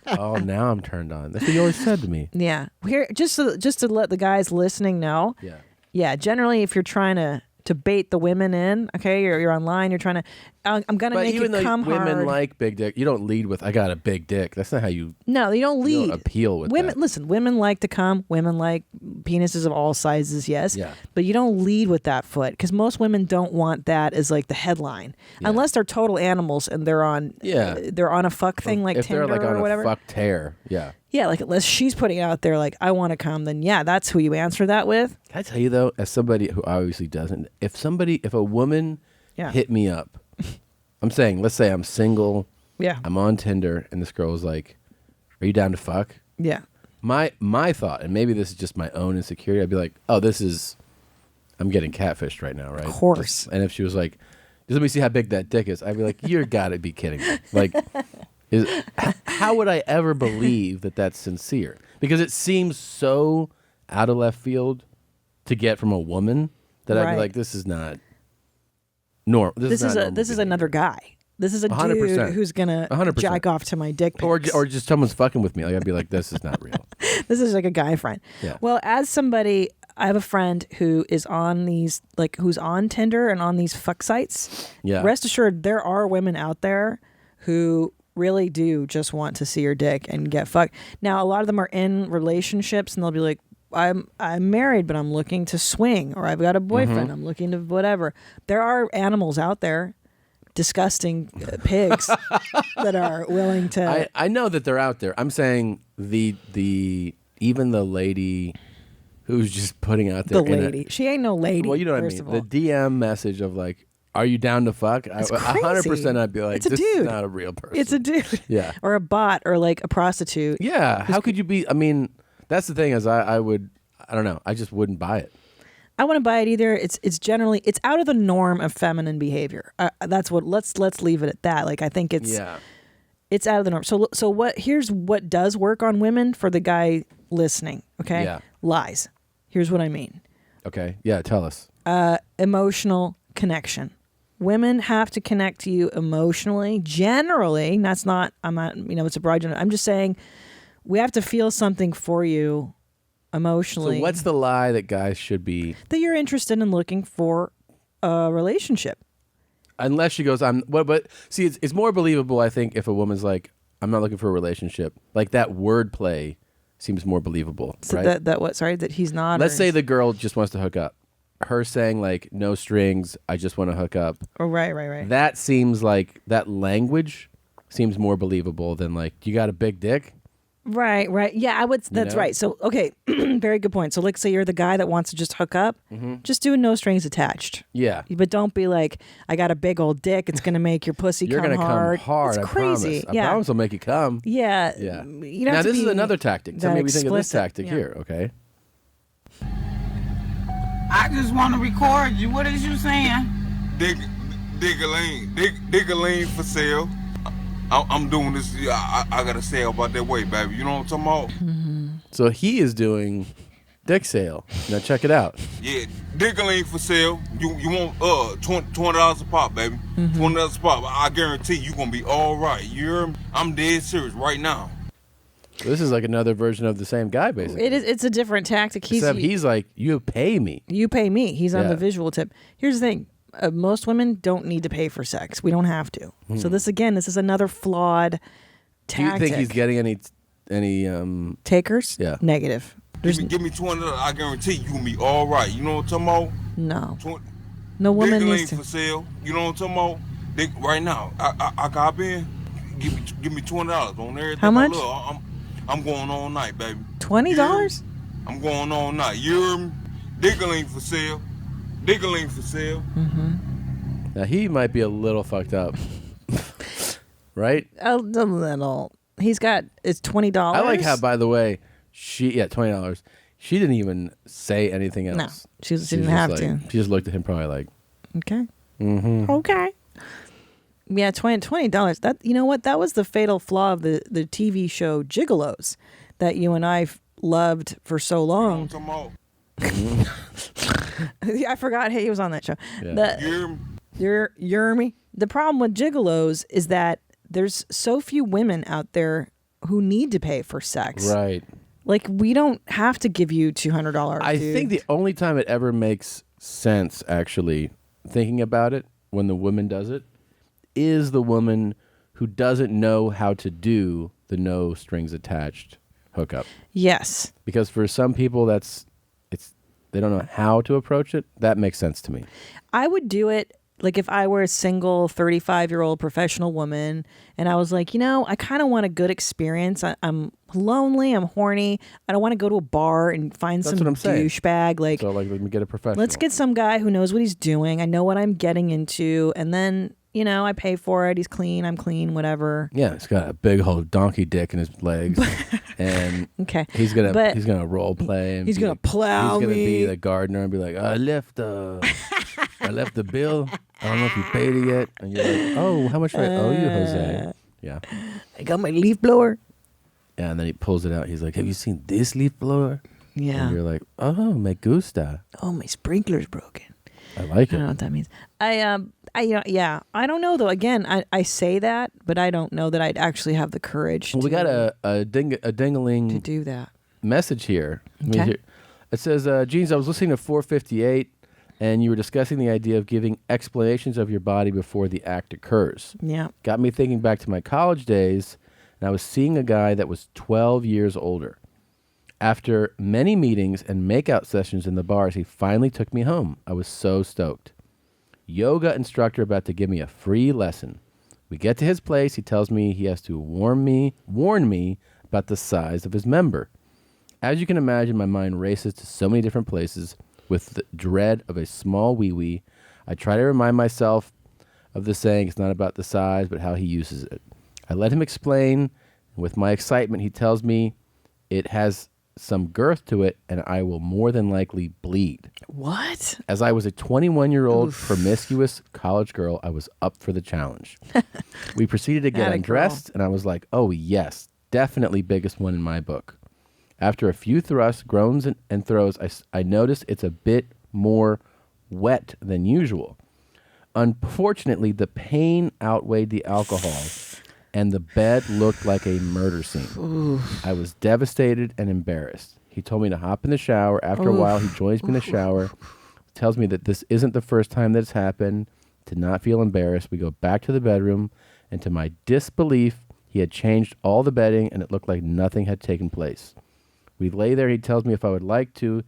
Oh, now I'm turned on. That's what you always said to me. Yeah. Here, just to let the guys listening know. Yeah. Yeah. Generally, if you're trying to bait the women in, okay, you're online, you're trying to, I'm gonna make it come hard. Women like big dick, you don't lead with, I got a big dick. That's not how you. No, you don't lead. You don't appeal with women. that. Listen, women like to come. Women like penises of all sizes. Yes. Yeah. But you don't lead with that foot because most women don't want that as like the headline, unless they're total animals and they're on. Yeah. They're on a fuck thing like if Tinder they're like on or whatever. a fuck tear. Yeah. Yeah, like unless she's putting it out there like I want to come, then yeah, that's who you answer that with. Can I tell you though, as somebody who obviously doesn't, if a woman hit me up, I'm saying, let's say I'm single, I'm on Tinder, and this girl is like, "Are you down to fuck?" Yeah. My thought, and maybe this is just my own insecurity, I'd be like, "Oh, I'm getting catfished right now, right?" Of course. And if she was like, "Just let me see how big that dick is," I'd be like, "You're gotta be kidding me!" Like. How would I ever believe that that's sincere? Because it seems so out of left field to get from a woman that I'd be like, this is not normal. This is another guy. This is a 100%. dude who's gonna 100%. jack off to my dick pics. or just someone's fucking with me. Like, I'd be like, this is not real. This is like a guy friend. Yeah. Well, as somebody, I have a friend who is on these, like, who's on Tinder and on these fuck sites. Yeah. Rest assured, there are women out there who really do just want to see your dick and get fucked. Now, a lot of them are in relationships and they'll be like, I'm married, but I'm looking to swing, or I've got a boyfriend, I'm looking to whatever. There are animals out there, disgusting pigs that are willing to. I know that they're out there. I'm saying even the lady who's just putting out there. The lady. She ain't no lady. Well, you know what I mean. The DM message of like, "Are you down to fuck?" 100% I'd be like, it's a this dude. is not a real person. It's a dude. Yeah. Or a bot or like a prostitute. Yeah. How could you be? I mean, that's the thing is I don't know. I just wouldn't buy it. I wouldn't buy it either. It's generally, it's out of the norm of feminine behavior. That's what, let's leave it at that. Like, I think it's out of the norm. So here's what does work on women for the guy listening. Okay. Yeah. Lies. Here's what I mean. Okay. Yeah. Tell us. Emotional connection. Women have to connect to you emotionally. Generally, it's a broad general. I'm just saying we have to feel something for you emotionally. So what's the lie that guys should be? That you're interested in looking for a relationship. Unless she goes, but see, it's more believable, I think, if a woman's like, I'm not looking for a relationship. Like that wordplay seems more believable. So right? that he's not. Let's say the girl just wants to hook up. Her saying like, no strings, I just want to hook up. Oh, right. That seems like, that language seems more believable than like, you got a big dick? Right. Yeah, I would. That's right. So, okay, very good point. So, let's say you're the guy that wants to just hook up. Just do no strings attached. Yeah. But don't be like, I got a big old dick. It's going to make your pussy You're come hard. Come hard. It's I crazy. Promise. I promise I'll make you come. Yeah. Yeah. You don't now, have to this is be another tactic. So maybe think of this tactic here, okay? I just want to record you. What is you saying? Diggaline for sale. I'm doing this. I gotta say about that way, baby. You know what I'm talking about? So he is doing dick sale. Now check it out. Yeah, Diggaline for sale. You want $20 a pop, baby. $20 a pop. I guarantee you gonna be all right. I'm dead serious right now. This is like another version of the same guy, basically. It's a different tactic. Except he's like, you pay me. You pay me. He's on the visual tip. Here's the thing. Most women don't need to pay for sex. We don't have to. So this is another flawed tactic. Do you think he's getting any takers? Yeah. Negative. Give me $20. I guarantee you gonna be all right. You know what I'm talking about? No. No woman Dick needs ain't to. for sale. You know what I'm talking about? Right now, I cop in. Give me $20 on everything. How much? I'm going all night, baby. $20? I'm going all night. You hear me? Dick ain't for sale. Dick ain't for sale. Mm-hmm. Now he might be a little fucked up, right? A little. He's got it's $20. I like how, by the way, $20. She didn't even say anything else. No, she didn't just have like, to. She just looked at him probably like, okay. Mm-hmm. Okay. Yeah, $20. That, you know what? That was the fatal flaw of the TV show Gigolos that you and I loved for so long. I forgot. Hey, he was on that show. Yeah. You're me. The problem with Gigolos is that there's so few women out there who need to pay for sex. Right. Like, we don't have to give you $200. I think the only time it ever makes sense, actually, thinking about it, when the woman does it, is the woman who doesn't know how to do the no strings attached hookup. Yes. Because for some people, they don't know how to approach it. That makes sense to me. I would do it like if I were a single 35-year-old professional woman and I was like, I kind of want a good experience. I'm lonely. I'm horny. I don't want to go to a bar and find some douchebag. Like, so, let me get a professional. Let's get some guy who knows what he's doing. I know what I'm getting into. And then, I pay for it. He's clean. I'm clean, whatever. Yeah, he's got a big old donkey dick in his legs. And okay. He's gonna role play and he's gonna plow He's gonna me. be the gardener and be like, I left the bill. I don't know if you paid it yet. And you're like, oh, how much do I owe you, Jose? Yeah. I got my leaf blower. Yeah, and then he pulls it out. He's like, have you seen this leaf blower? Yeah. And you're like, oh, me gusta. Oh, my sprinkler's broken. I like it. I don't know what that means. I don't know though. Again, I say that, but I don't know that I'd actually have the courage. Well, we got a ding-a-ling to do that message here. Okay. It says, Jeans, I was listening to 458, and you were discussing the idea of giving explanations of your body before the act occurs. Yeah. Got me thinking back to my college days, and I was seeing a guy that was 12 years older. After many meetings and makeout sessions in the bars, he finally took me home. I was so stoked. Yoga instructor about to give me a free lesson. We get to his place. He tells me he has to warn me about the size of his member. As you can imagine, my mind races to so many different places with the dread of a small wee-wee. I try to remind myself of the saying, it's not about the size, but how he uses it. I let him explain. With my excitement, he tells me it has some girth to it, and I will more than likely bleed. What? As I was a 21-year-old promiscuous college girl, I was up for the challenge. We proceeded to get undressed, and I was like, oh, yes, definitely biggest one in my book. After a few thrusts, groans, and throws, I noticed it's a bit more wet than usual. Unfortunately, the pain outweighed the alcohol, and the bed looked like a murder scene. Oof. I was devastated and embarrassed. He told me to hop in the shower. After a while, he joins me in the shower, tells me that this isn't the first time that it's happened, to not feel embarrassed. We go back to the bedroom, and to my disbelief, he had changed all the bedding, and it looked like nothing had taken place. We lay there. He tells me if I would like to,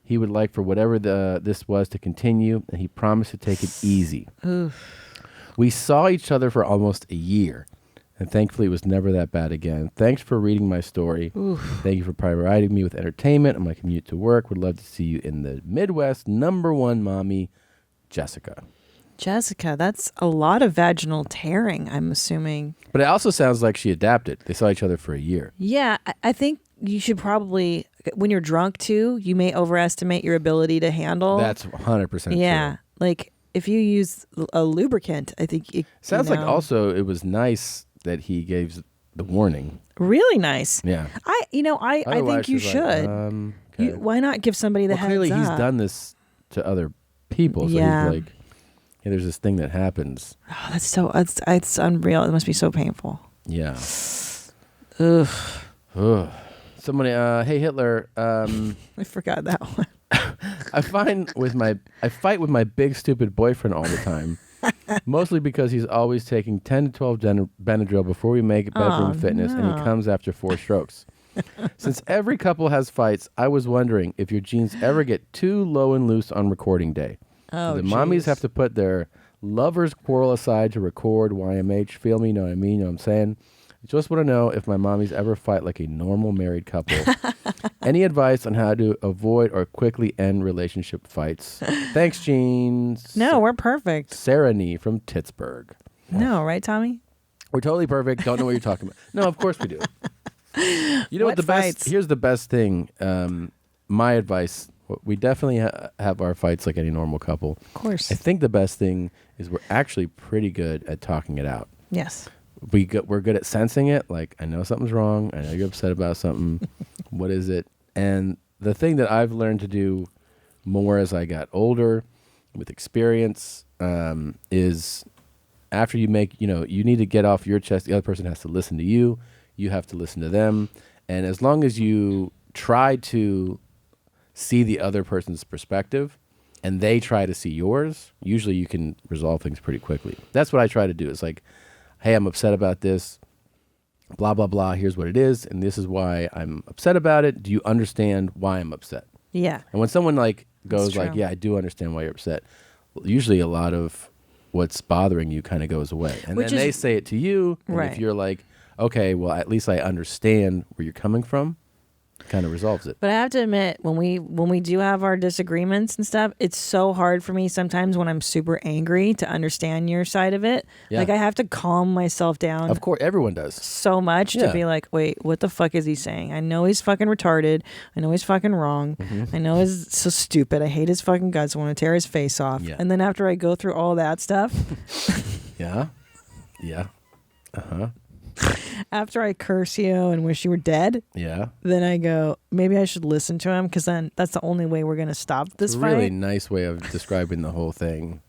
he would like for whatever this was to continue, and he promised to take it easy. Oof. We saw each other for almost a year. And thankfully, it was never that bad again. Thanks for reading my story. Oof. Thank you for providing me with entertainment on my commute to work. Would love to see you in the Midwest. #1 mommy, Jessica. Jessica, that's a lot of vaginal tearing, I'm assuming. But it also sounds like she adapted. They saw each other for a year. Yeah, I think you should probably, when you're drunk too, you may overestimate your ability to handle. That's 100% yeah, true. like if you use a lubricant, I think it sounds like also it was nice that he gave the warning. Really nice. Yeah. I think you should. Okay. Why not give somebody the heads clearly up? He's done this to other people. So Yeah. he's like, hey, there's this thing that happens. Oh, it's unreal. It must be so painful. Yeah. Ugh. Somebody, hey Hitler. I forgot that one. I fight with my big stupid boyfriend all the time. Mostly because he's always taking 10 to 12 Benadryl before we make bedroom fitness, and he comes after 4 strokes. Since every couple has fights, I was wondering if your genes ever get too low and loose on recording day. Oh, the mommies have to put their lovers' quarrel aside to record YMH. Feel me? Know what I mean? Know what I'm saying? Just want to know if my mommies ever fight like a normal married couple. Any advice on how to avoid or quickly end relationship fights? Thanks, Jeans. No, we're perfect. Sarah Nee from Pittsburgh. No, right, Tommy? We're totally perfect. Don't know what you're talking about. No, of course we do. You know what the fights? best? Here's the best thing. My advice. We definitely have our fights like any normal couple. Of course. I think the best thing is we're actually pretty good at talking it out. Yes. We're good at sensing it. Like, I know something's wrong. I know you're upset about something. What is it? And the thing that I've learned to do more as I got older with experience is after you make, you need to get off your chest. The other person has to listen to you. You have to listen to them. And as long as you try to see the other person's perspective and they try to see yours, usually you can resolve things pretty quickly. That's what I try to do. It's like, hey, I'm upset about this, blah, blah, blah. Here's what it is, and this is why I'm upset about it. Do you understand why I'm upset? Yeah. And when someone goes like, yeah, I do understand why you're upset, usually a lot of what's bothering you kind of goes away. And then they say it to you, and right. If you're like, okay, well, at least I understand where you're coming from, kind of resolves it. But I have to admit, when we do have our disagreements and stuff, it's so hard for me sometimes when I'm super angry to understand your side of it. Yeah. Like, I have to calm myself down. Of course, everyone does. So much to be like, wait, what the fuck is he saying? I know he's fucking retarded. I know he's fucking wrong. I know he's so stupid. I hate his fucking guts. I want to tear his face off. Yeah. And then after I go through all that stuff. Yeah. Uh-huh. After I curse you and wish you were dead, then I go, maybe I should listen to him because then that's the ononly way we're going to stop this fight. It's a really nice way of describing the whole thing.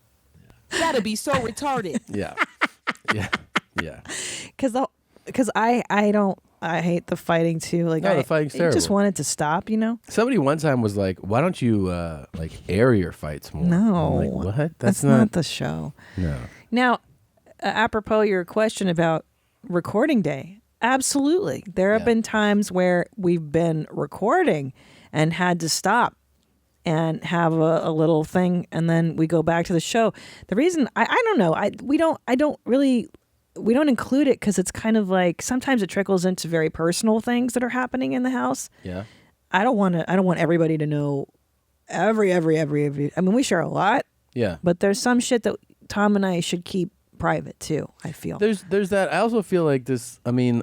Gotta be so retarded. Yeah. Because I hate the fighting too. Like, No, the fighting's I terrible. just want it to stop, Somebody one time was like, why don't you air your fights more? No. I'm like, what? That's not the show. No. Now, apropos your question about recording day, absolutely. There have been times where we've been recording and had to stop and have a little thing, and then we go back to the show. The reason I don't know, we don't include it because it's kind of like sometimes it trickles into very personal things that are happening in the house. Yeah. I don't want everybody to know every. I mean, we share a lot. Yeah. But there's some shit that Tom and I should keep private too, I feel. There's that. I also feel like this,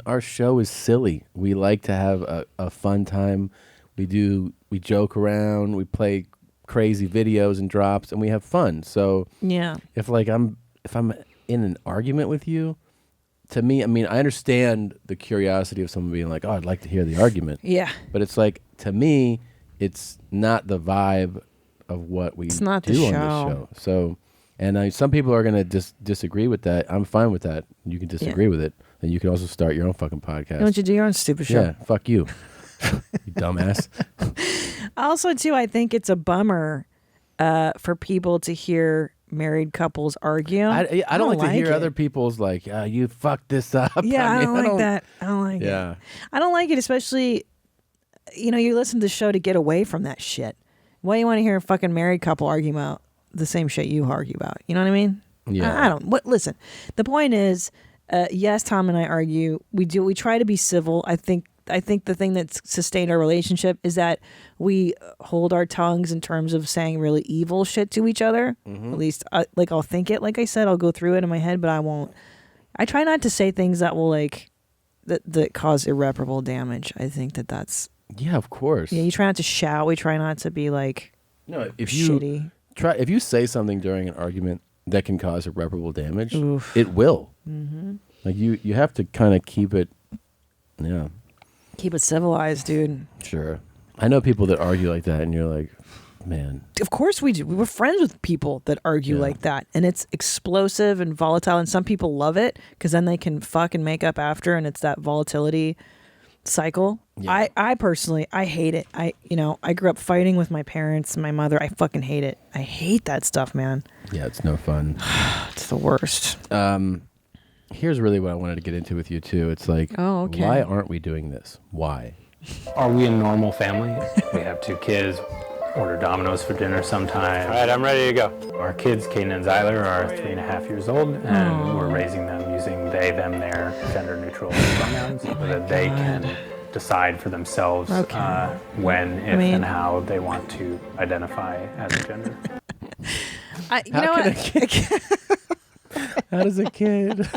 our show is silly. We like to have a fun time. We joke around, we play crazy videos and drops, and we have fun. So yeah, if I'm in an argument with you, to me, I understand the curiosity of someone being like, oh, I'd like to hear the argument. Yeah. But it's like, to me, it's not the vibe of what we do on this show. So, and some people are going to disagree with that. I'm fine with that. You can disagree with it. And you can also start your own fucking podcast. Why don't you do your own stupid show? Yeah, fuck you. You dumbass. Also, too, I think it's a bummer for people to hear married couples argue. I don't like to hear other people's like, you fucked this up. Yeah, I don't like that. I don't like it. I don't like it, especially, you listen to the show to get away from that shit. Why do you want to hear a fucking married couple argue about the same shit you argue about? You know what I mean? Yeah. I don't. Listen, the point is, yes, Tom and I argue. We try to be civil. I think the thing that's sustained our relationship is that we hold our tongues in terms of saying really evil shit to each other. Mm-hmm. At least, I'll think it. Like I said, I'll go through it in my head, but I won't. I try not to say things that will that cause irreparable damage. I think that's. Yeah, of course. Yeah, you try not to shout. We try not to be like. No, if shitty. If you say something during an argument that can cause irreparable damage, Oof. it will. Mm-hmm. Like you have to kind of keep it. Yeah. Keep it civilized, dude. Sure. I know people that argue like that, and you're like, man. Of course we do. We were friends with people that argue like that, and it's explosive and volatile, and some people love it because then they can fuck and make up after, and it's that volatility cycle. Yeah. I personally, I hate it. I grew up fighting with my parents and my mother. I fucking hate it. I hate that stuff, man. Yeah, it's no fun. It's the worst. Here's really what I wanted to get into with you too. It's like, why aren't we doing this? Why? Are we a normal family? We have 2 kids, order Domino's for dinner sometimes. All right, I'm ready to go. Our kids, Caden and Zyler, are 3.5 years old, and we're raising them using they, them, their gender-neutral pronouns so that they can decide for themselves when, if, and how they want to identify as a gender. You know what? How does a kid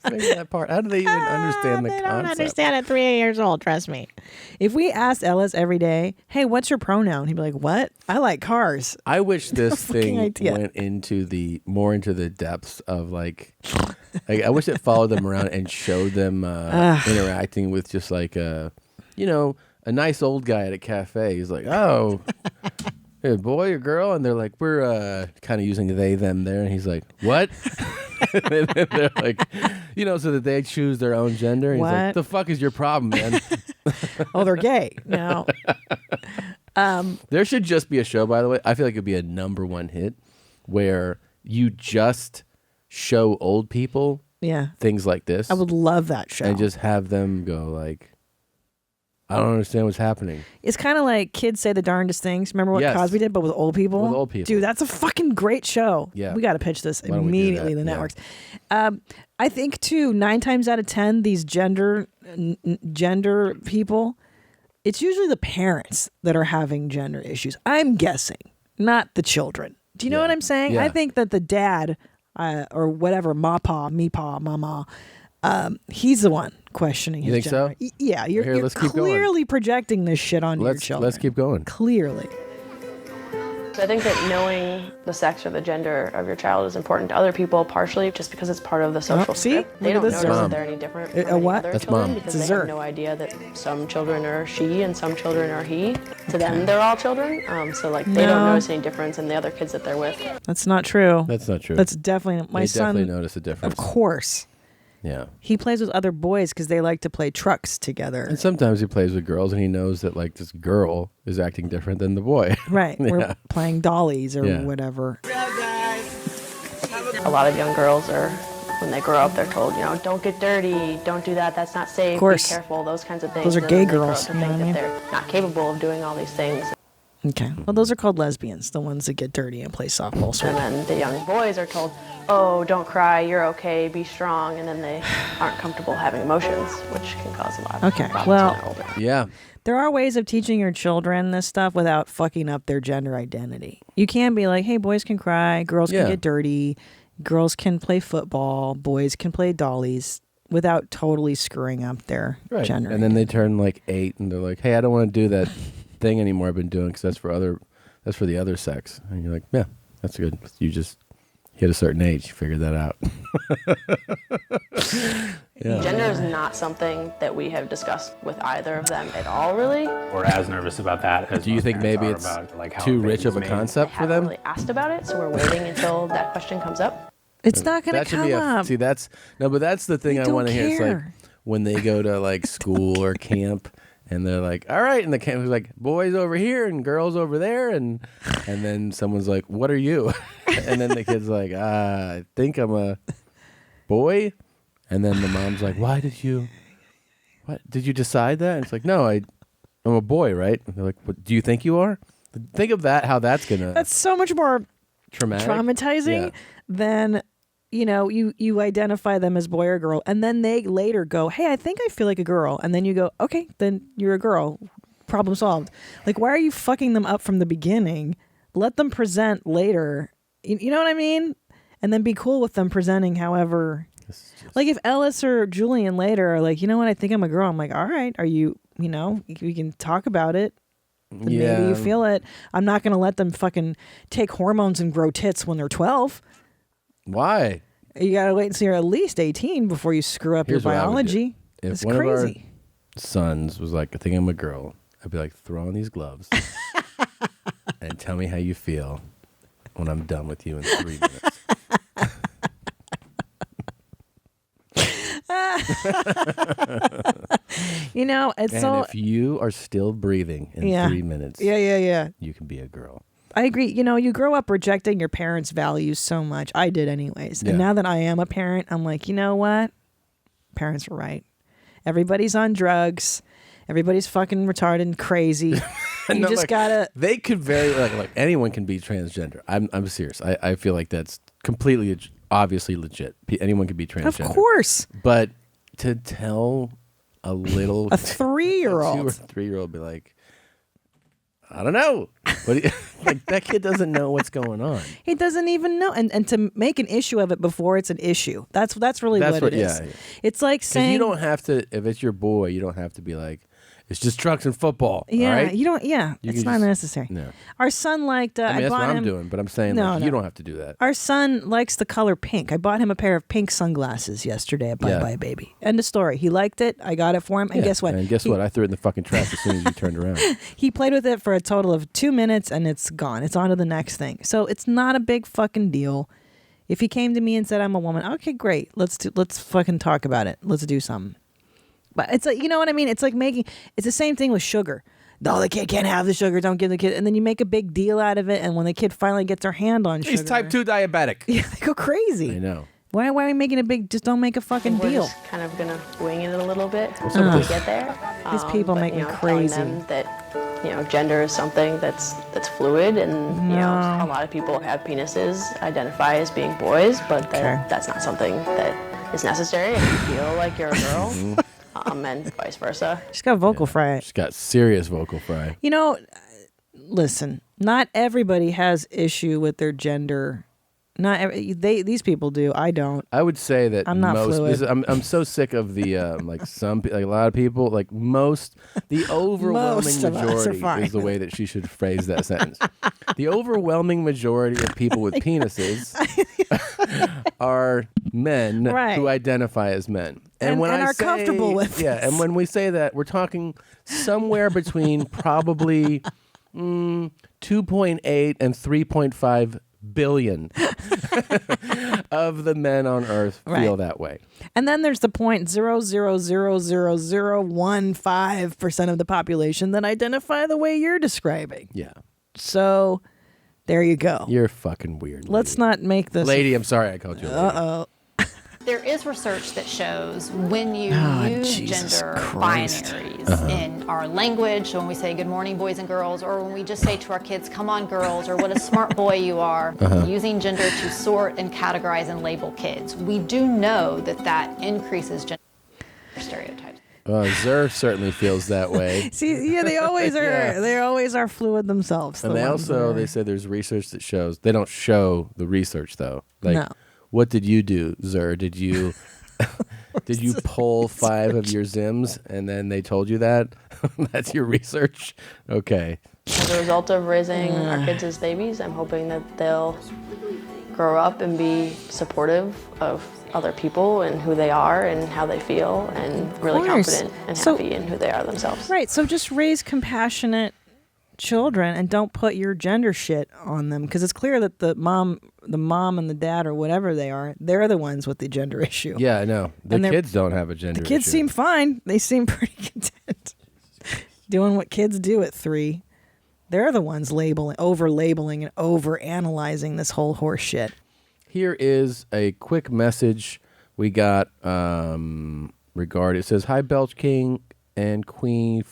figure that part? How do they even understand the They concept? don't understand at 3 years old, trust me. If we asked Ellis every day, hey, what's your pronoun? He'd be like, what? I like cars. I wish this thing idea. went into the more into the depths of like I wish it followed them around and showed them interacting with just like a nice old guy at a cafe. He's like, oh, hey, boy or girl, and they're like, we're kind of using they them there, and he's like, what? And then they're like, so that they choose their own gender. And he's like, the fuck is your problem, man? Oh, they're gay. No. There should just be a show, by the way. I feel like it'd be a #1 hit where you just show old people things like this. I would love that show. And just have them go like, I don't understand what's happening. It's kind of like Kids Say the Darndest Things. Remember what Cosby did, but with old people? With old people. Dude, that's a fucking great show. Yeah. We got to pitch this Why don't we do immediately, that? the networks. I think, too, 9 times out of 10, these gender people, it's usually the parents that are having gender issues. I'm guessing, not the children. Do you know what I'm saying? Yeah. I think that the dad or whatever, ma-pa, me-pa, mama, he's the one questioning his You think gender. so? Yeah, you're Let's keep going. clearly projecting this shit on your children. Let's keep going. Clearly. So I think that knowing the sex or the gender of your child is important to other people, partially just because it's part of the social script. They don't notice that they're any different from any other children because they have no idea that some children are she and some children are he. To them, they're all children. So like they don't notice any difference in the other kids that they're with. That's not true. That's not true. That's definitely my son. Definitely notice a difference. Of course. Yeah. He plays with other boys because they like to play trucks together. And sometimes he plays with girls and he knows that like this girl is acting different than the boy. Right. Yeah. We're playing dollies or whatever. A lot of young girls are, when they grow up, they're told, don't get dirty, don't do that, that's not safe, Of course. be careful, those kinds of things. Those are And gay then they grow girls, up to you know think what I that mean? they're not capable of doing all these things. Okay. Well, those are called lesbians, the ones that get dirty and play softball. And then the young boys are told, oh, don't cry, you're okay, be strong, and then they aren't comfortable having emotions, which can cause a lot of problems when they're older. Yeah. There are ways of teaching your children this stuff without fucking up their gender identity. You can be like, hey, boys can cry, girls can get dirty, girls can play football, boys can play dollies, without totally screwing up their gender. And then they turn like 8 and they're like, hey, I don't want to do that thing anymore I've been doing because that's for the other sex. And you're like, yeah, that's good. You just hit a certain age, you figured that out. Gender is not something that we have discussed with either of them at all, really. We're as nervous about that as Do you think maybe it's too rich of a concept for them? Really asked about it, so we're waiting until that question comes up. It's not going to come up. See, that's the thing I want to hear. It's like care. when they go to like school or camp and they're like, all right, and the camp is like, boys over here and girls over there, and then someone's like, what are you? And then the kid's like, I think I'm a boy. And then the mom's like, what did you decide that? And it's like, no, I'm a boy, right? And they're like, what do you think you are? Think of that, how that's That's so much more traumatizing than you identify them as boy or girl, and then they later go, hey, I think I feel like a girl, and then you go, okay, then you're a girl, problem solved. Like, why are you fucking them up from the beginning? Let them present later. You know what I mean? And then be cool with them presenting however. Like if Ellis or Julian later are like, you know what, I think I'm a girl, I'm like, all right, are you, we can talk about it. Maybe you feel it. I'm not going to let them fucking take hormones and grow tits when they're 12. Why? You got to wait until you're at least 18 before you screw up Here's your what I would do. biology. If It's one crazy. of our sons was like, I think I'm a girl, I'd be like, throw on these gloves and tell me how you feel when I'm done with you in 3 minutes. It's and so. if you are still breathing in 3 minutes, you can be a girl. I agree. You grow up rejecting your parents' values so much. I did anyways. Yeah. And now that I am a parent, I'm like, you know what? Parents were right. Everybody's on drugs. Everybody's fucking retarded and crazy. You No, just like, gotta. They could very like anyone can be transgender. I'm serious. I feel like that's completely obviously legit. Anyone can be transgender. Of course. But to tell a little a 3-year-old, 2 or 3-year-old, be like, I don't know. But like that kid doesn't know what's going on. He doesn't even know, and to make an issue of it before it's an issue. That's really what it is. Yeah. It's like saying you don't have to. If it's your boy, you don't have to be like, it's just trucks and football. Yeah, all right? you don't. Yeah, You it's can not just- necessary. No. Our son liked. I mean, that's bought what I'm him, doing, but I'm saying No, like, no. you don't have to do that. Our son likes the color pink. I bought him a pair of pink sunglasses yesterday at Bye Yeah. Bye Baby. End of story. He liked it. I got it for him. And guess what? And guess what? I threw it in the fucking trash as soon as you turned around. He played with it for a total of 2 minutes and it's gone. It's on to the next thing. So it's not a big fucking deal. If he came to me and said I'm a woman, okay, great. Let's fucking talk about it. Let's do something. But it's like, you know what I mean? It's like it's the same thing with sugar. No, the kid can't have the sugar. Don't give the kid. And then you make a big deal out of it. And when the kid finally gets her hand on sugar. He's type 2 diabetic. Yeah, they go crazy. I know. Why are we making a big, just don't make a fucking We're deal. just kind of gonna wing it a little bit What's until up we with get there. These people make me telling crazy. them that gender is something that's fluid, and a lot of people have penises, identify as being boys, but that's not something that is necessary. If you feel like you're a girl, and vice versa. She's got vocal fry. She's got serious vocal fry. You know, listen, not everybody has issue with their gender. These people do. I don't. I would say that I'm not fluid. I'm so sick of the like a lot of people like the overwhelming Most of us are majority fine. is the way that she should phrase that sentence. The overwhelming majority of people with penises are men who identify as men. And when I are say, comfortable with yeah, this. and when we say that, we're talking somewhere between probably 2.8 and 3.5 billion of the men on Earth feel that way. And then there's the 0.0000015% of the population that identify the way you're describing. Yeah. So there you go. You're fucking weird. Let's not make this. Lady, I'm sorry I called you a lady. Uh-oh. There is research that shows when you use Jesus gender Christ. binaries in our language, so when we say good morning boys and girls, or when we just say to our kids, come on girls, or what a smart boy you are, using gender to sort and categorize and label kids, we do know that increases gender stereotypes. Zer certainly feels that way. See, yeah, they always are. Yeah. They always are fluid themselves. And they said there's research that shows, they don't show the research though. Like, No. what did you do, Zer? Did you pull 5 of your Zims and then they told you that? That's your research? Okay. As a result of raising our kids as babies, I'm hoping that they'll grow up and be supportive of other people and who they are and how they feel, and really course. confident and So- happy in who they are themselves. Right. So just raise compassionate children and don't put your gender shit on them, because it's clear that the mom and the dad or whatever they are, they're the ones with the gender issue. Yeah, I know. The And they're- kids don't have a gender The kids issue. seem fine. They seem pretty content doing what kids do at 3. They're the ones over-labeling and over-analyzing this whole horse shit. Here is a quick message we got regarding. It says, "Hi, Belch King and Queen.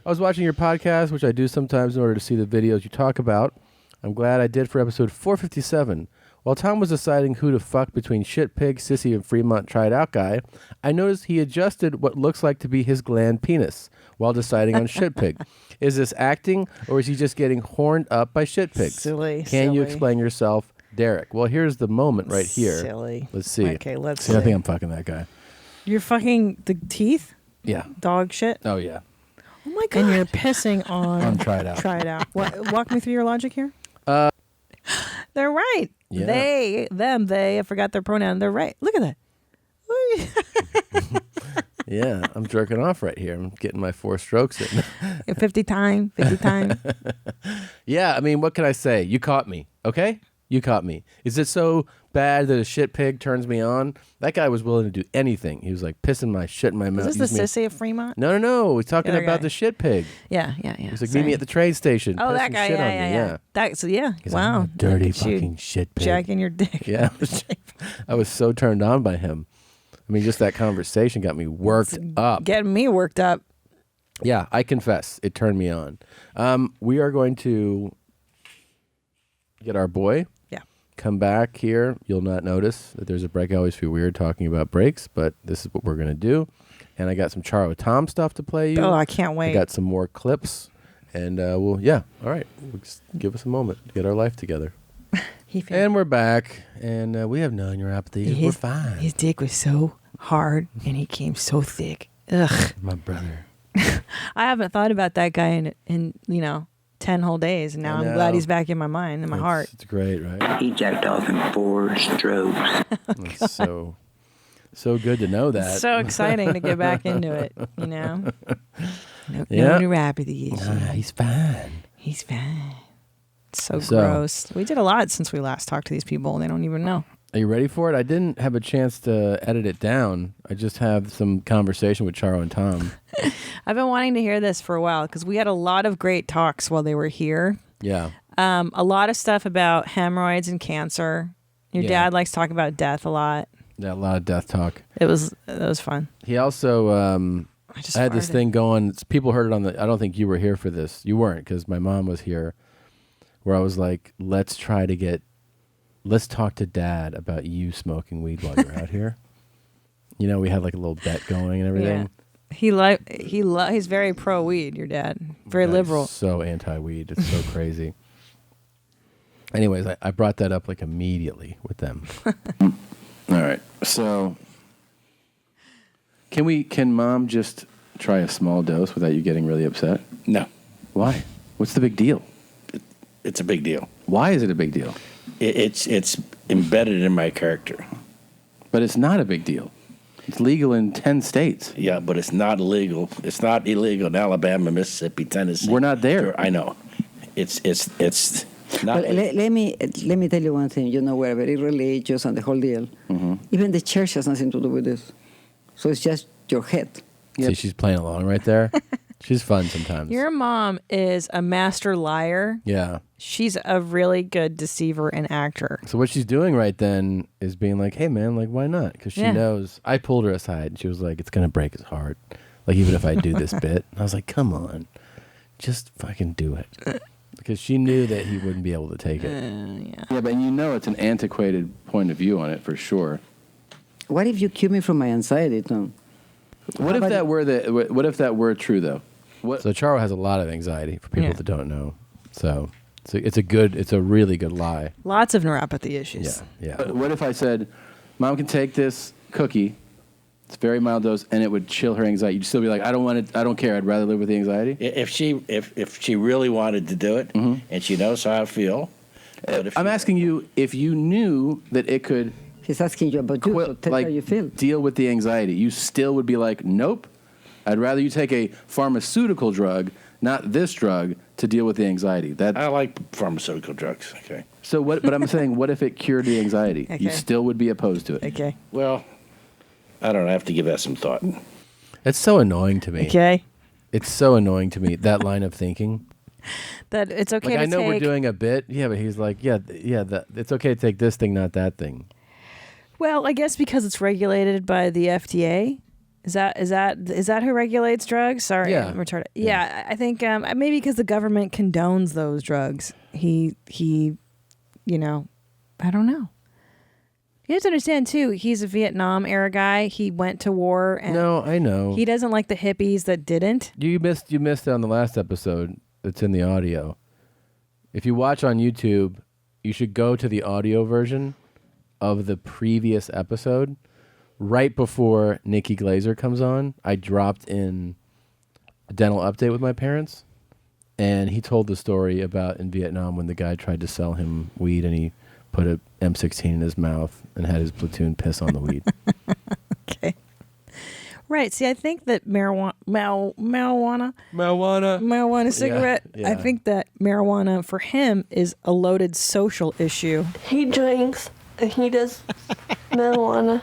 I was watching your podcast, which I do sometimes in order to see the videos you talk about. I'm glad I did for episode 457. While Tom was deciding who to fuck between Shit Pig, Sissy, and Fremont Tried Out Guy, I noticed he adjusted what looks like to be his gland penis while deciding on Shit Pig. Is this acting, or is he just getting horned up by Shit Pigs? Silly. Can you explain yourself, Derek?" Well, here's the moment right here. Silly. Let's see. Okay, let's see. I see. think I'm fucking that guy. You're fucking the teeth? Yeah. Dog shit? Oh, yeah. Oh my God. And you're pissing on... On Try It Out. Try It Out. Walk me through your logic here. They're right. Yeah. They, I forgot their pronoun. They're right. Look at that. Yeah, I'm jerking off right here. I'm getting my 4 strokes in. 50 time. Yeah, I mean, what can I say? You caught me, okay? You caught me. Is it so bad that a shit pig turns me on? That guy was willing to do anything. He was like pissing my shit in my mouth. Is this the sissy of Fremont? No. He's talking Other about guy. the shit pig. Yeah. He's like, meet me at the train station. Oh, that pissing guy. shit on me. Yeah. He's like, I'm wow. a dirty Look at you fucking shit pig. Jacking your dick. Yeah. I was so turned on by him. I mean, just that conversation got me worked up. Getting me worked up. Yeah, I confess, it turned me on. We are going to get our boy. Yeah. Come back here. You'll not notice that there's a break. I always feel weird talking about breaks, but this is what we're going to do. And I got some Charo and Tom stuff to play you. Oh, I can't wait. I got some more clips. And all right. Just give us a moment to get our life together. And we're back. And we have no neuropathy. We're fine. His dick was so hard and he came so thick. Ugh. My brother. I haven't thought about that guy in 10 whole days, and now I'm glad he's back in my mind and my heart. It's great, right? He jacked off in 4 strokes. It's so good to know that. So exciting to get back into it, No neuropathy issue. He's fine. He's fine. So gross. We did a lot since we last talked to these people. They don't even know. Are you ready for it? I didn't have a chance to edit it down. I just have some conversation with Charo and Tom. I've been wanting to hear this for a while because we had a lot of great talks while they were here. Yeah. A lot of stuff about hemorrhoids and cancer. Your dad likes to talk about death a lot. Yeah, a lot of death talk. It was fun. He also, I had this thing going. People heard it I don't think you were here for this. You weren't because my mom was here. Where I was like, let's talk to Dad about you smoking weed while you're out here. We had like a little bet going and everything. Yeah. He's very pro weed, your dad. Very liberal. So anti-weed. It's so crazy. Anyways, I brought that up like immediately with them. All right. So can Mom just try a small dose without you getting really upset? No. Why? What's the big deal? It's a big deal. Why is it a big deal? It's embedded in my character. But it's not a big deal. It's legal in 10 states. Yeah, but it's not illegal. It's not illegal in Alabama, Mississippi, Tennessee. We're not there. I know. It's not. Well, let me tell you one thing. We're very religious and the whole deal. Mm-hmm. Even the church has nothing to do with this. So it's just your head. See, she's playing along right there. She's fun sometimes. Your mom is a master liar. Yeah. She's a really good deceiver and actor. So what she's doing right then is being like, hey, man, like, why not? Because she knows. I pulled her aside, and she was like, it's going to break his heart. Like, even if I do this bit. And I was like, come on. Just fucking do it. Because she knew that he wouldn't be able to take it. Yeah, but it's an antiquated point of view on it, for sure. What if you cure me from my anxiety, Tom? What if that were true, though? So Charo has a lot of anxiety, for people that don't know. So it's a really good lie. Lots of neuropathy issues. Yeah. But what if I said, Mom can take this cookie, it's a very mild dose, and it would chill her anxiety? You'd still be like, I don't want it, I don't care, I'd rather live with the anxiety? If she really wanted to do it, and she knows how I feel. I'm asking you if you knew that it could... He's asking you about you, so tell how you feel. Deal with the anxiety. You still would be like, nope. I'd rather you take a pharmaceutical drug, not this drug, to deal with the anxiety. I like pharmaceutical drugs. Okay. So what? But I'm saying, what if it cured the anxiety? Okay. You still would be opposed to it. Okay. Well, I don't know. I have to give that some thought. It's so annoying to me. Okay. It's so annoying to me, that line of thinking. That it's okay to I know take... we're doing a bit. Yeah, but he's like, it's okay to take this thing, not that thing. Well, I guess because it's regulated by the FDA. Is that who regulates drugs? Sorry, yeah. I'm retarded. Yeah, I think maybe because the government condones those drugs. He, I don't know. You have to understand too. He's a Vietnam era guy. He went to war. And no, I know. He doesn't like the hippies that didn't. You missed it on the last episode. It's in the audio. If you watch on YouTube, you should go to the audio version of the previous episode. Right before Nikki Glazer comes on, I dropped in a dental update with my parents, and he told the story about in Vietnam when the guy tried to sell him weed and he put a M16 in his mouth and had his platoon piss on the weed. Okay. Right. See, I think that marijuana cigarette, Yeah. I think that marijuana for him is a loaded social issue. He drinks and he does marijuana.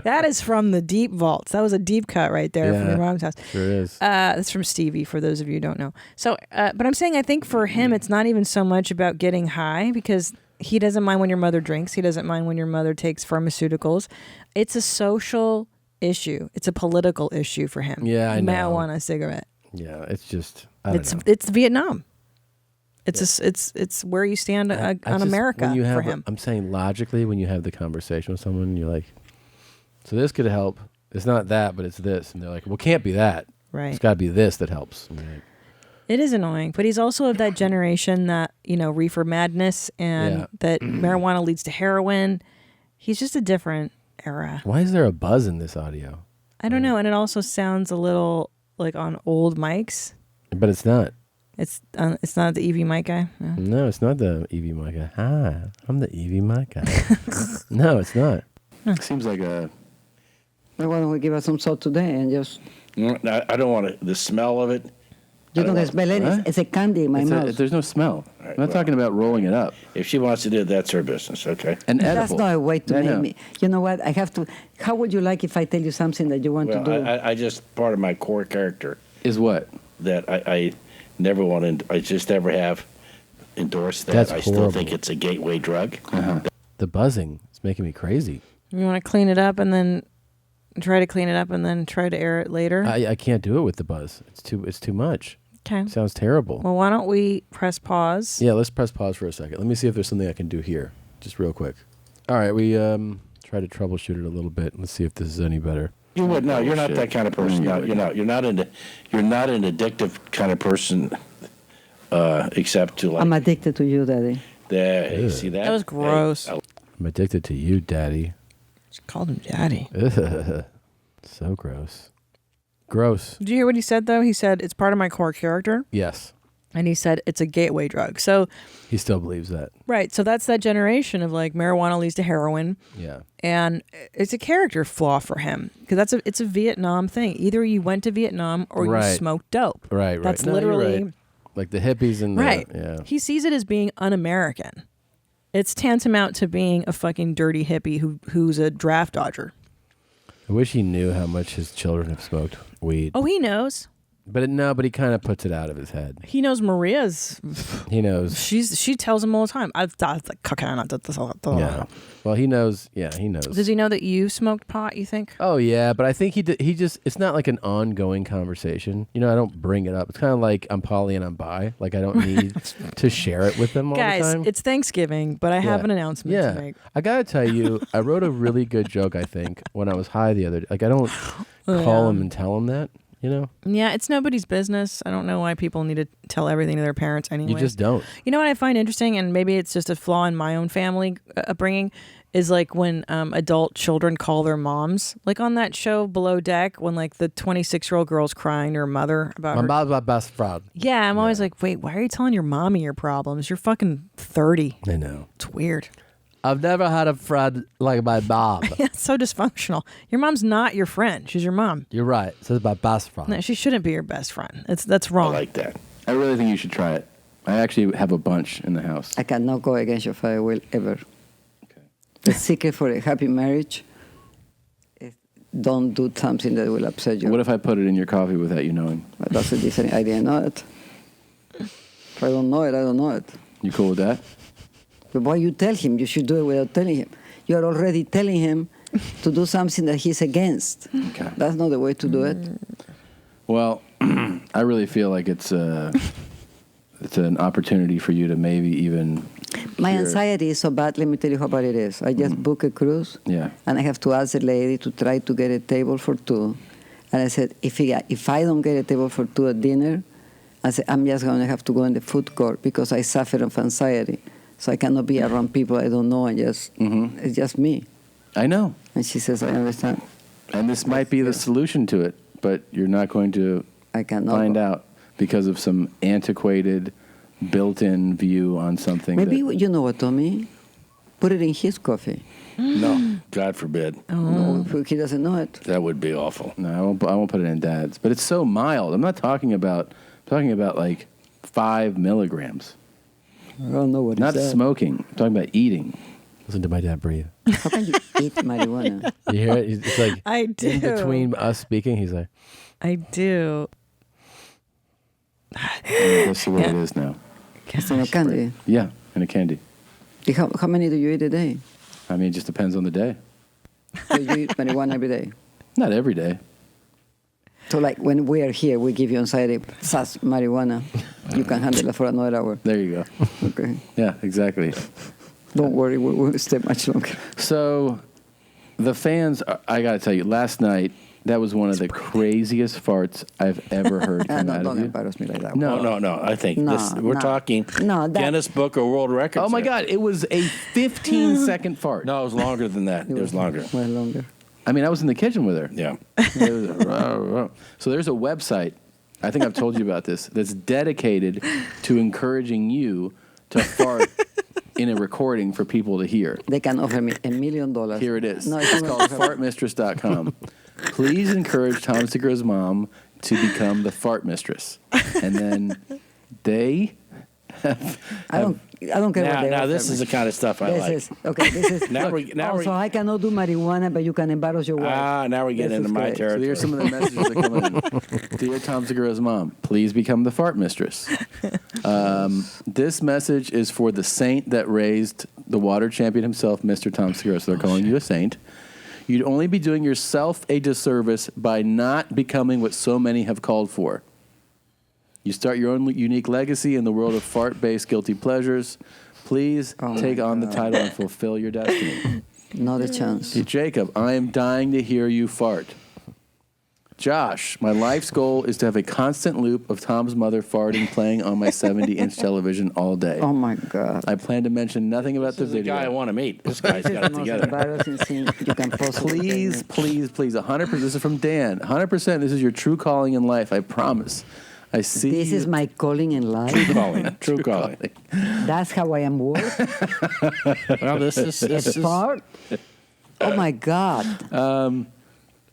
That is from the deep vaults. That was a deep cut right there from your mom's house. Sure is. That's from Stevie, for those of you who don't know. So, but I'm saying I think for him, it's not even so much about getting high, because he doesn't mind when your mother drinks. He doesn't mind when your mother takes pharmaceuticals. It's a social issue. It's a political issue for him. Yeah, I know. Marijuana cigarette. Yeah, it's just I don't know. It's Vietnam. It's where you stand on America when you have for him. I'm saying logically, when you have the conversation with someone, you're like, so this could help. It's not that, but it's this, and they're like, well, it can't be that. Right. It's got to be this that helps. And you're like, It is annoying, but he's also of that generation that, reefer madness and that marijuana leads to heroin. He's just a different era. why is there a buzz in this audio? I don't know, and it also sounds a little like on old mics. But it's not. It's not the EV mic guy. No. No, it's not the EV mic guy. Hi, I'm the EV mic guy. No, it's not. Seems like a. Well, why don't we give us some salt today and just. I don't want the smell of it. You know, the smell it's a candy in my mouth. There's no smell. I'm not talking about rolling it up. If she wants to do it, that's her business, okay? And that's not a way to make me. You know what? I have to. How would you like if I tell you something that you want to do? I just, part of my core character. Is what? That I never want to, I just never have endorsed that. That's I horrible. still think it's a gateway drug. The buzzing is making me crazy. You want to clean it up and then try to clean it up and then try to air it later? I can't do it with the buzz. It's too much. Okay. It sounds terrible. Well, why don't we press pause? Yeah, let's press pause for a second. Let me see if there's something I can do here, just real quick. All right, we try to troubleshoot it a little bit. Let's see if this is any better. You would no. You're not that kind of person. No, you're not. You're not an addictive kind of person. Except to like. I'm addicted to you, Daddy. There, you see that? That was gross. Hey, I'm addicted to you, Daddy. She called him Daddy. So gross. Gross. Did you hear what he said, though? He said, it's part of my core character. Yes. And he said, it's a gateway drug. So, he still believes that. Right. So that's that generation of like marijuana leads to heroin. Yeah. And it's a character flaw for him because it's a Vietnam thing. Either you went to Vietnam or you smoked dope. Right. That's No, literally you're right. Like the hippies and right. Yeah. He sees it as being un-American. It's tantamount to being a fucking dirty hippie who's a draft dodger. I wish he knew how much his children have smoked weed. Oh, he knows. But he kind of puts it out of his head. He knows Maria's. He knows. She tells him all the time. I've thought like cocaine. Yeah. Well, he knows. Yeah, he knows. Does he know that you smoked pot? You think? Oh yeah, but I think he just. It's not like an ongoing conversation. I don't bring it up. It's kind of like I'm poly and I'm bi. Like I don't need to share it with them all Guys, the time. it's Thanksgiving, but I have an announcement to make. I gotta tell you, I wrote a really good joke. I think when I was high the other day. Like I don't call him and tell him that. Yeah, it's nobody's business. I don't know why people need to tell everything to their parents anyway. You just don't. You know what I find interesting, and maybe it's just a flaw in my own family upbringing, is like when adult children call their moms. Like on that show Below Deck, when like the 26-year-old girl's crying to her mother about her. My best friend. Yeah, I'm always like, wait, why are you telling your mommy your problems? You're fucking 30. I know. It's weird. I've never had a friend like my mom. Yeah, it's so dysfunctional. Your mom's not your friend. She's your mom. You're right. So it's my best friend. No, she shouldn't be your best friend. That's wrong. I like that. I really think you should try it. I actually have a bunch in the house. I cannot go against your father will ever. Okay. The secret for a happy marriage is don't do something that will upset you. What if I put it in your coffee without you knowing? Well, that's a different idea. I know it. If I don't know it, I don't know it. You cool with that? But why you tell him? You should do it without telling him. You are already telling him to do something that he's against. Okay. That's not the way to do it. Well, I really feel like it's an opportunity for you to maybe even. My anxiety is so bad. Let me tell you how bad it is. I just booked a cruise. Yeah. And I have to ask the lady to try to get a table for two. And I said, if I don't get a table for two at dinner, I said, I'm just going to have to go in the food court because I suffer of anxiety. So I cannot be around people I don't know and just, it's just me. I know. And she says, I understand. And this might be the solution to it, but you're not going to find out because of some antiquated, built-in view on something. Maybe, you know what, Tommy? Put it in his coffee. No, God forbid. No, he doesn't know it. That would be awful. No, I won't put it in Dad's. But it's so mild. I'm not talking about like 5 milligrams. I don't know what Not is that. smoking. I'm talking about eating. Listen to my dad breathe. How can you eat marijuana? You hear it? It's like I do. in between us speaking, he's like, I do. Let's see what it is now. It's in a candy. Yeah, in a candy. How many do you eat a day? I mean, it just depends on the day. So you eat marijuana every day? Not every day. So like when we are here, we give you anxiety, sas, marijuana. You can handle it for another hour. There you go. Okay. Yeah, exactly. Don't worry, we won't stay much longer. So the fans, I got to tell you, last night, that was one of the craziest farts I've ever heard come out of you. Don't embarrass me like that. No. I think we're talking Guinness Book of World Records. Oh, my God. It was a 15-second fart. No, it was longer than that. It was longer. Way longer. I mean, I was in the kitchen with her. Yeah. So there's a website, I think I've told you about this, that's dedicated to encouraging you to fart in a recording for people to hear. They can offer me $1 million. Here it is. No, it's called fartmistress.com. Please encourage Tom Segura's mom to become the fart mistress. And then they I don't care what they Now offer this me. is the kind of stuff I like. This is Now look, we're- so I cannot do marijuana, but you can embarrass your wife. Now we're getting into my So territory. here's some of the messages that come in. Dear Tom Segura's mom, please become the fart mistress. This message is for the saint that raised the water champion himself, Mr. Tom Segura. So they're calling you a saint. You'd only be doing yourself a disservice by not becoming what so many have called for. You start your own unique legacy in the world of fart-based guilty pleasures. Please take on the title and fulfill your destiny. Not a chance. Hey, Jacob, I am dying to hear you fart. Josh, my life's goal is to have a constant loop of Tom's mother farting playing on my 70-inch television all day. Oh, my God. I plan to mention nothing about the This is the video. guy I want to meet. This guy's got it together. Embarrassing thing you can possibly Please, 100%. This is from Dan. 100%. This is your true calling in life. I promise. I see. This is my calling in life. True calling. That's how I am worth. Well, this is fart. Oh my God.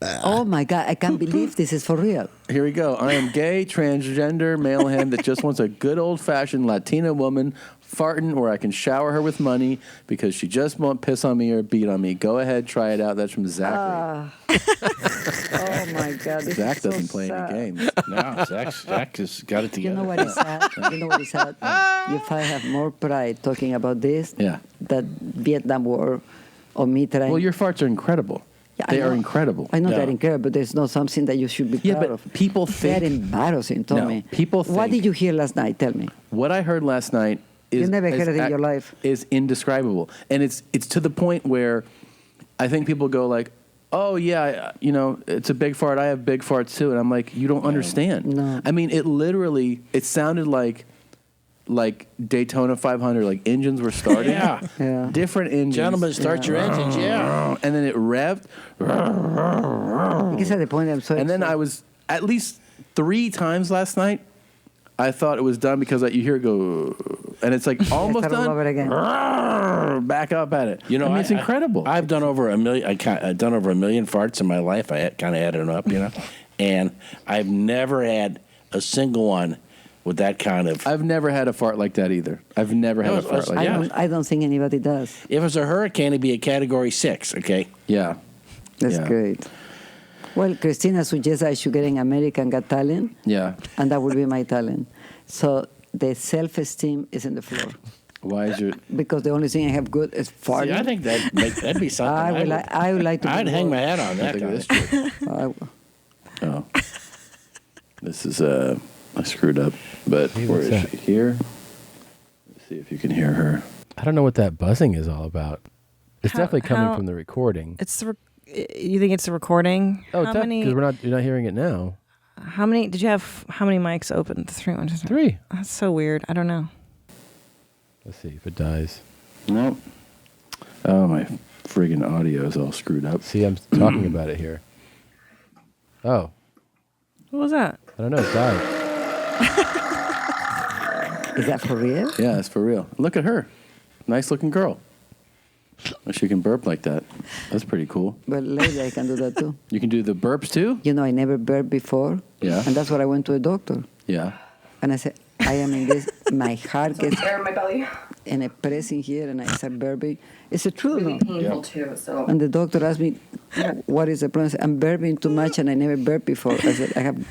Oh my God! I can't believe this is for real. Here we go. I am gay, transgender, male hen that just wants a good old-fashioned Latina woman farting where I can shower her with money because she just won't piss on me or beat on me. Go ahead, try it out. That's from Zachary. Oh my God! This Zach is so doesn't play sad. any games. No, Zach has got it You together. know what is sad? You know what is sad? If I have more pride talking about this, that Vietnam War, or me trying. Well, your farts are incredible. Yeah, They I know. are incredible. I know they're incredible, but there's not something that you should be proud but of. people think... They're embarrassing, Tommy. People What think... did you hear last night? Tell me. What I heard last night is... You never heard it in your life. ...is indescribable. And it's to the point where I think people go like, oh, yeah, you know, it's a big fart. I have big farts, too. And I'm like, you don't understand. No. I mean, it sounded like Daytona 500, like engines were starting. Yeah. Different engines. Gentlemen, start your engines, yeah. And then it revved. I guess at the point I'm so. And then I was at least 3 times last night. I thought it was done because you hear it go, and it's like almost start all done. over again. Back up at it. You know, I mean, it's incredible. I've done over a million. I've done over 1 million farts in my life. I kind of added them up, you know, and I've never had a single one with that kind of. I've never had a fart like that either. I've never had a fart like that. I don't think anybody does. If it was a hurricane, it'd be a Category 6. Okay. Yeah. That's great. Well, Christina suggests I should get an American Got Talent. Yeah. And that would be my talent. So the self-esteem is in the floor. Why is your? Because the only thing I have good is farting. See, I think that'd be something. I would like to. I'd hang my hat on that. Oh. This is I screwed up. But where is she? Here. Let's see if you can hear her. I don't know what that buzzing is all about. It's definitely coming from the recording. It's you think it's the recording? Oh, because you're not hearing it now. How many did you have? How many mics open? 3, 1, 2, 3. 3. That's so weird. I don't know. Let's see if it dies. Nope. Oh, my friggin' audio is all screwed up. See, I'm talking about it here. Oh. What was that? I don't know. It died. Is that for real? Yeah, it's for real. Look at her. Nice looking girl. She can burp like that. That's pretty cool. But later I can do that too. You can do the burps too? You know, I never burped before. Yeah. And that's why I went to a doctor. Yeah. And I said, I am in this, my heart gets air in my belly. and I press in here and I start burping. It's the truth. Really no? painful too. So. And the doctor asked me, what is the problem? I said, I'm burping too much and I never burped before. I said, I have.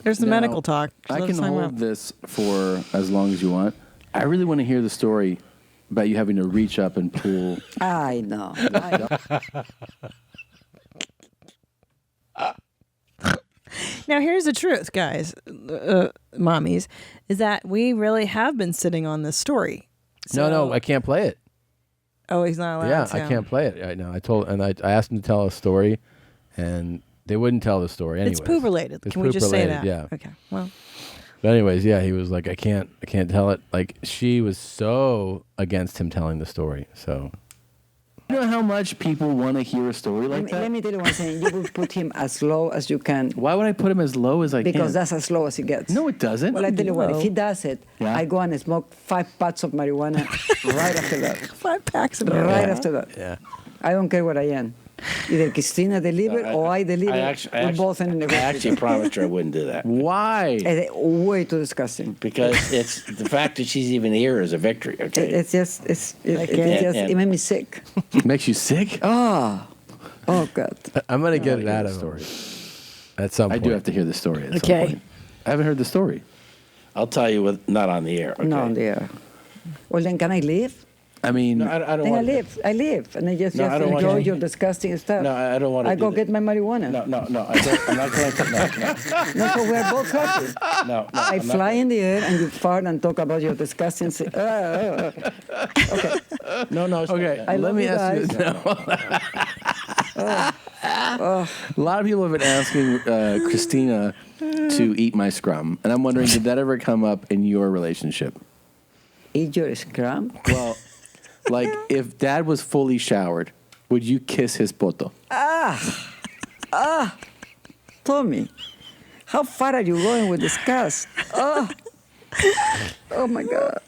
There's the Now, medical talk. I Let's can talk hold about- this for as long as you want. I really want to hear the story about you having to reach up and pull. I know. Now, here's the truth, guys, mommies, is that we really have been sitting on this story. No, I can't play it. Oh, he's not allowed Yeah, to. I can't play it right now. I asked them to tell a story, and they wouldn't tell the story. Anyways, It's poop related. It's Can we poop just say related, that? Yeah. Okay. Well. But anyways, yeah, he was like, I can't tell it. Like, she was so against him telling the story. So. You know how much people want to hear a story like that? Let me tell you one thing. You will put him as low as you can. Why would I put him as low as I can? Because that's as low as he gets. No, it doesn't. Well, I tell you what, if he does it, Yeah. I go and smoke 5 packs of marijuana right after that. 5 packs of Right marijuana. after that. Yeah. I don't care what I am. Either Christina delivered or I deliver. We both end in the I actually promised her I wouldn't do that. Why? Way too disgusting. Because it's the fact that she's even here is a victory. Okay. It made me sick. Makes you sick? Oh God. I'm gonna get it out of story. At some point. I do have to hear the story at some Okay. point. I haven't heard the story. I'll tell you not on the air. Okay? Not on the air. Well, then can I leave? I mean, No, I don't Then want I live, and I just No, I don't want enjoy to. your disgusting stuff. No, I don't want to. I go get my marijuana. No. I'm not going to. No, so we're both happy. No. I fly in the air and you fart and talk about your disgusting. Okay. No. Okay, I let love me you ask you guys. this now. A lot of people have been asking Christina to eat my scrum, and I'm wondering, did that ever come up in your relationship? Eat your scrum? Well, like if Dad was fully showered, would you kiss his poto? Tommy, how far are you going with disgust? Oh my God.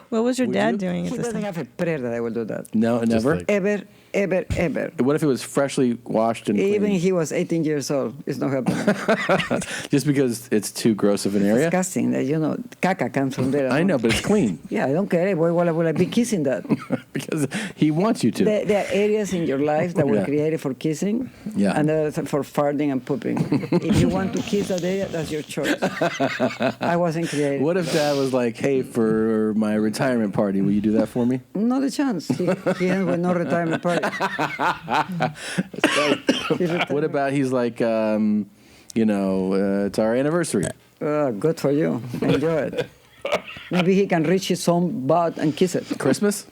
What was your dad you? doing at He this doesn't time? have a prayer that I will do that. No, never. like- Ever. What if it was freshly washed and Even clean? he was 18 years old. It's not happening. Just because it's too gross of an area? Disgusting. Caca comes from there. I know, but it's clean. Yeah, I don't care. Why will I be kissing that? Because he wants you to. There are areas in your life that were Yeah. created for kissing, Yeah. and others for farting and pooping. If you want to kiss that area, that's your choice. I wasn't created. What if Dad was like, hey, for my retirement party, will you do that for me? Not a chance. He ends with no retirement party. What about he's like, it's our anniversary. Good for you. Enjoy it. Maybe he can reach his own butt and kiss it. Christmas?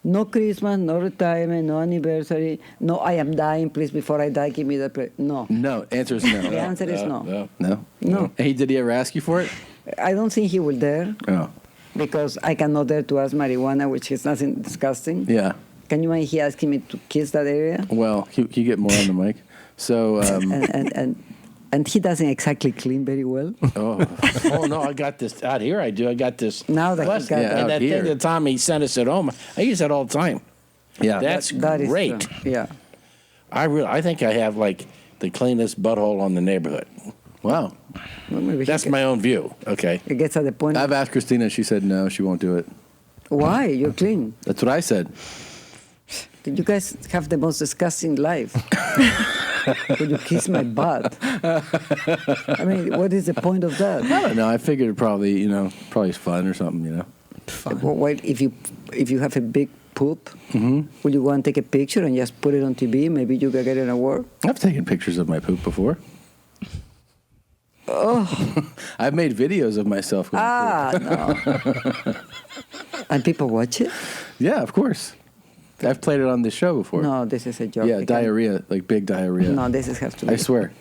No Christmas, no retirement, no anniversary. No, I am dying. Please, before I die, give me that place. No. No. Answer is no. The answer is no. No. Hey, did he ever ask you for it? I don't think he will dare. Oh. Because I cannot dare to ask marijuana, which is nothing disgusting. Yeah. Can you imagine he asking me to kiss that area? Well, can you get more on the mic? So, and he doesn't exactly clean very well. Oh no, I got this out here. I do. I got this. Now that Plus, he got and that thing that Tommy sent us at home, I use that all the time. Yeah, that's that is great. true. Yeah, I think I have like the cleanest butthole on the neighborhood. Wow. well, maybe That's my own view. Okay. It gets at the point. I've asked Christina. She said no, she won't do it. Why? You're clean. That's what I said. You guys have the most disgusting life. Would you kiss my butt? I mean, what is the point of that? I don't know. I figured probably it's fun or something, Well, if you have a big poop, will you go and take a picture and just put it on TV? Maybe you can get an award. I've taken pictures of my poop before. Oh. I've made videos of myself. When I poop. No. And people watch it? Yeah, of course. I've played it on this show before. No, this is a joke. Yeah, diarrhea, like big diarrhea. No, this has to be. I swear.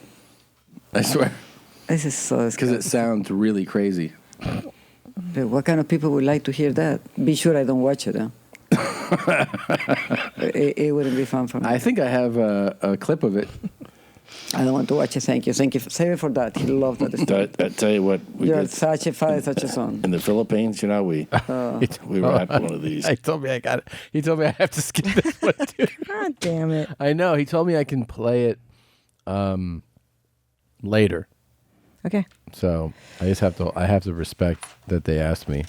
This is so disgusting. Because it sounds really crazy. But what kind of people would like to hear that? Be sure I don't watch it, huh? it wouldn't be fun for me. I think I have a clip of it. I don't want to watch it. Thank you. Save it for that. He loved that stuff. I tell you what, You're such a father, such a son. in the Philippines, we were at one of these. He told me I got it. He told me I have to skip this one too. God damn it. I know. He told me I can play it later. Okay. So I have to respect that they asked me.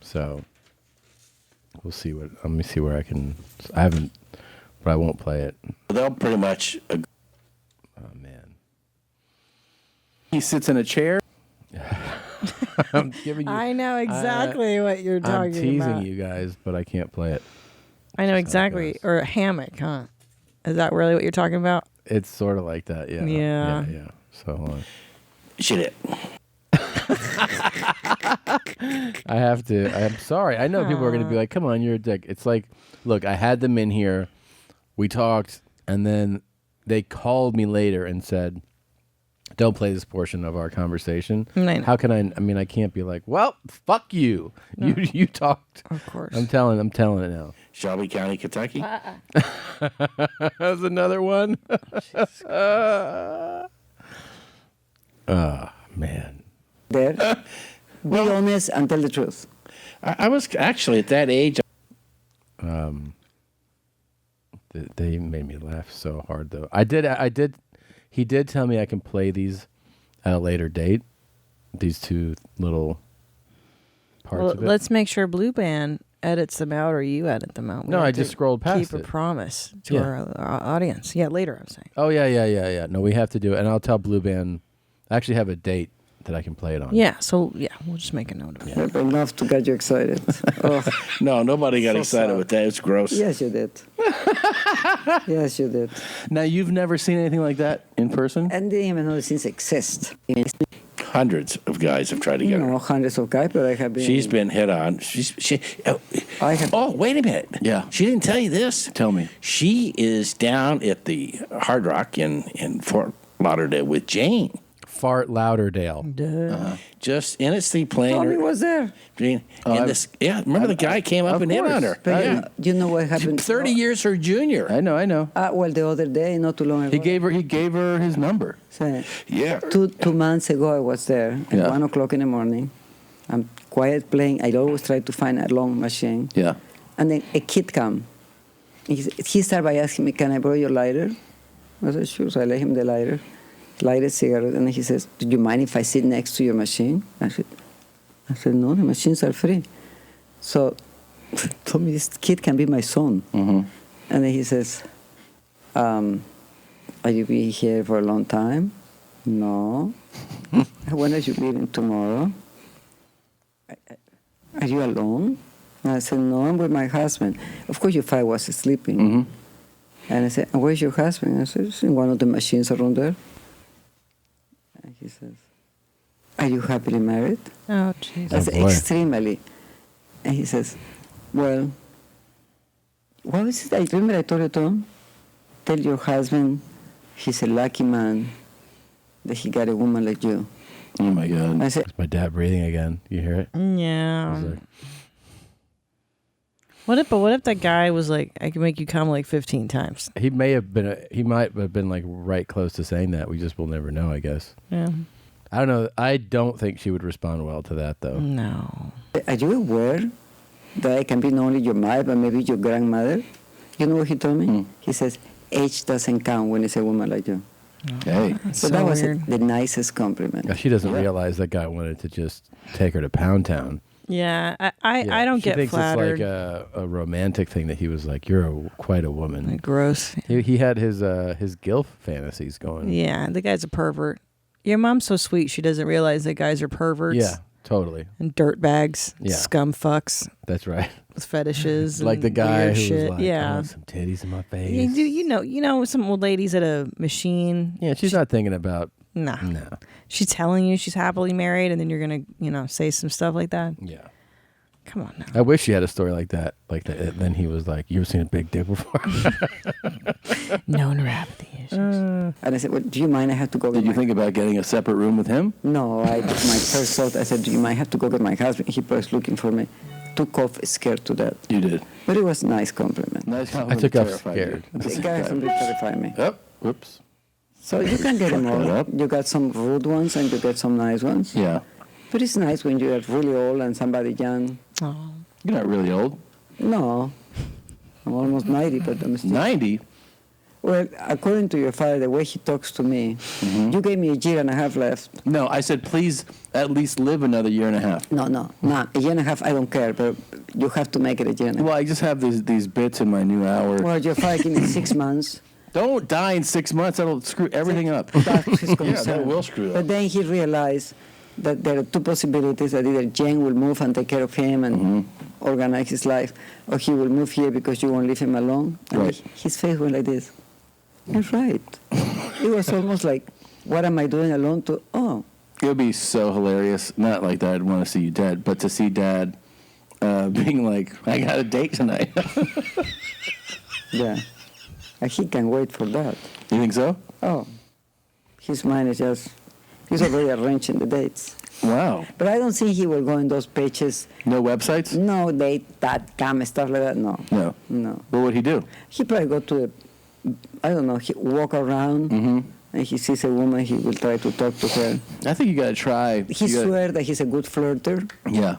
So we'll see let me see where I haven't, but I won't play it. They'll pretty much. Oh man. He sits in a chair. I'm giving you. I know exactly what you're talking I'm teasing about. you guys, but I can't play it. I know exactly. Or a hammock, huh? Is that really what you're talking about? It's sort of like that. Yeah. Yeah. So. Shit. I have to. I'm sorry. I know people are going to be like, "Come on, you're a dick." It's like, look, I had them in here. We talked, and then they called me later and said, "Don't play this portion of our conversation." How can I? I mean, I can't be like, "Well, fuck you. No. You talked." Of course. I'm telling it now. Shelby County, Kentucky. That's another one. Man. There. Be honest and tell the truth. I was actually at that age. They made me laugh so hard, though. I did. He did tell me I can play these at a later date. These two little parts of it. Let's make sure Blue Band edits them out, or you edit them out. No, I just scrolled past Keep it. a promise to our audience. Yeah, later, I'm saying. Oh, yeah. No, we have to do it. And I'll tell Blue Band. I actually have a date that I can play it on. Yeah, so, we'll just make a note of it. Enough to get you excited. Oh. No, nobody got So excited sad. with that. It's gross. Yes, you did. Yes, you did. Now, you've never seen anything like that in person? And didn't even know these things exist. Hundreds of guys have tried to get her. No, hundreds of guys, but I have been. She's been hit on. Oh, wait a minute. Yeah. She didn't tell you this. Tell me. She is down at the Hard Rock in Fort Lauderdale with Jane. Fart Lauderdale. Just innocently playing Tommy her. was there. Jane. Remember the guy came up and hit on her. But you know what happened? 30 years her junior. I know. Well, the other day, not too long ago. He gave her his number. So, Yeah. Two months ago, I was there at 1 o'clock in the morning. I'm quiet playing. I always try to find a long machine. Yeah. And then a kid come. He started by asking me, "Can I borrow your lighter?" I said, "Sure." So I let him the lighter, light a cigarette, and then he says, "Do you mind if I sit next to your machine?" I said, "No, the machines are free." So told me, "This kid can be my son." Mm-hmm. And then he says, "Are you be here for a long time?" "No." "When are you leaving tomorrow?" "Are you alone?" And I said, "No, I'm with my husband." Of course, your father was sleeping. Mm-hmm. And I said, "And where's your husband?" I said, "It's in one of the machines around there." And he says, "Are you happily married?" Oh, jeez. I said, "Extremely." And he says, "Well, what was it? I remember I told you, Tom, tell your husband he's a lucky man that he got a woman like you." Oh, my God. I said, It's my dad breathing again. You hear it? Yeah. What if that guy was like, "I can make you come like 15 times"? He might have been like right close to saying that. We just will never know, I guess. Yeah. I don't know. I don't think she would respond well to that, though. No. "Are you aware that I can be not only your mother, but maybe your grandmother?" You know what he told me? He says, "Age doesn't count when it's a woman like you." Hey. So that was the nicest compliment. She doesn't realize that guy wanted to just take her to Pound Town. Yeah, I don't get flattered. She thinks it's like a romantic thing that he was like, "You're quite a woman." Like, gross. He had his gilf fantasies going. Yeah, the guy's a pervert. Your mom's so sweet, she doesn't realize that guys are perverts. Yeah, totally. And dirtbags. Yeah. Scum fucks. That's right. With fetishes. Like the and guy weird who shit. was like, yeah. "I want some titties in my face." You know some old ladies at a machine. Yeah, she's not thinking about. No. No. She's telling you she's happily married, and then you're gonna, say some stuff like that. Yeah. Come on now. I wish she had a story like that. Then he was like, "You ever seen a big dick before?" No neuropathy issues. And I said, "Well, do you mind I have to go?" Did you think about getting a separate room with him? No, my first thought, I said, "Do you mind I have to go get my husband?" He was looking for me. Took off scared to death. You did. But it was a nice compliment. Nice compliment. I took off scared. The guy somebody terrified me. Yep. Whoops. So you can get them all. You got some rude ones and you get some nice ones. Yeah. But it's nice when you're really old and somebody young. Oh. You're not really old. No. I'm almost 90, but I'm still... 90? Well, according to your father, the way he talks to me, you gave me a year and a half left. No, I said, please at least live another year and a half. No. A year and a half, I don't care, but you have to make it a year and a half. Well, I just have these bits in my new hour. Well, your father gave me 6 months. Don't die in 6 months. That'll screw everything up. That's his concern. Yeah, that will screw up. But then he realized that there are two possibilities, that either Jen will move and take care of him and organize his life, or he will move here because you won't leave him alone. And right. his face went like this. You're right. It was almost like, what am I doing alone to, It would be so hilarious. Not like that I'd want to see you dead, but to see Dad being like, I got a date tonight. Yeah. And he can wait for that. You think so? Oh. His mind is just, he's already arranging the dates. Wow. But I don't think he will go in those pages. No websites? No, date.com, stuff like that, no. No. No. What would he do? He probably go to I don't know, he walk around, and he sees a woman, he will try to talk to her. I think you got to try. He swears that he's a good flirter. Yeah.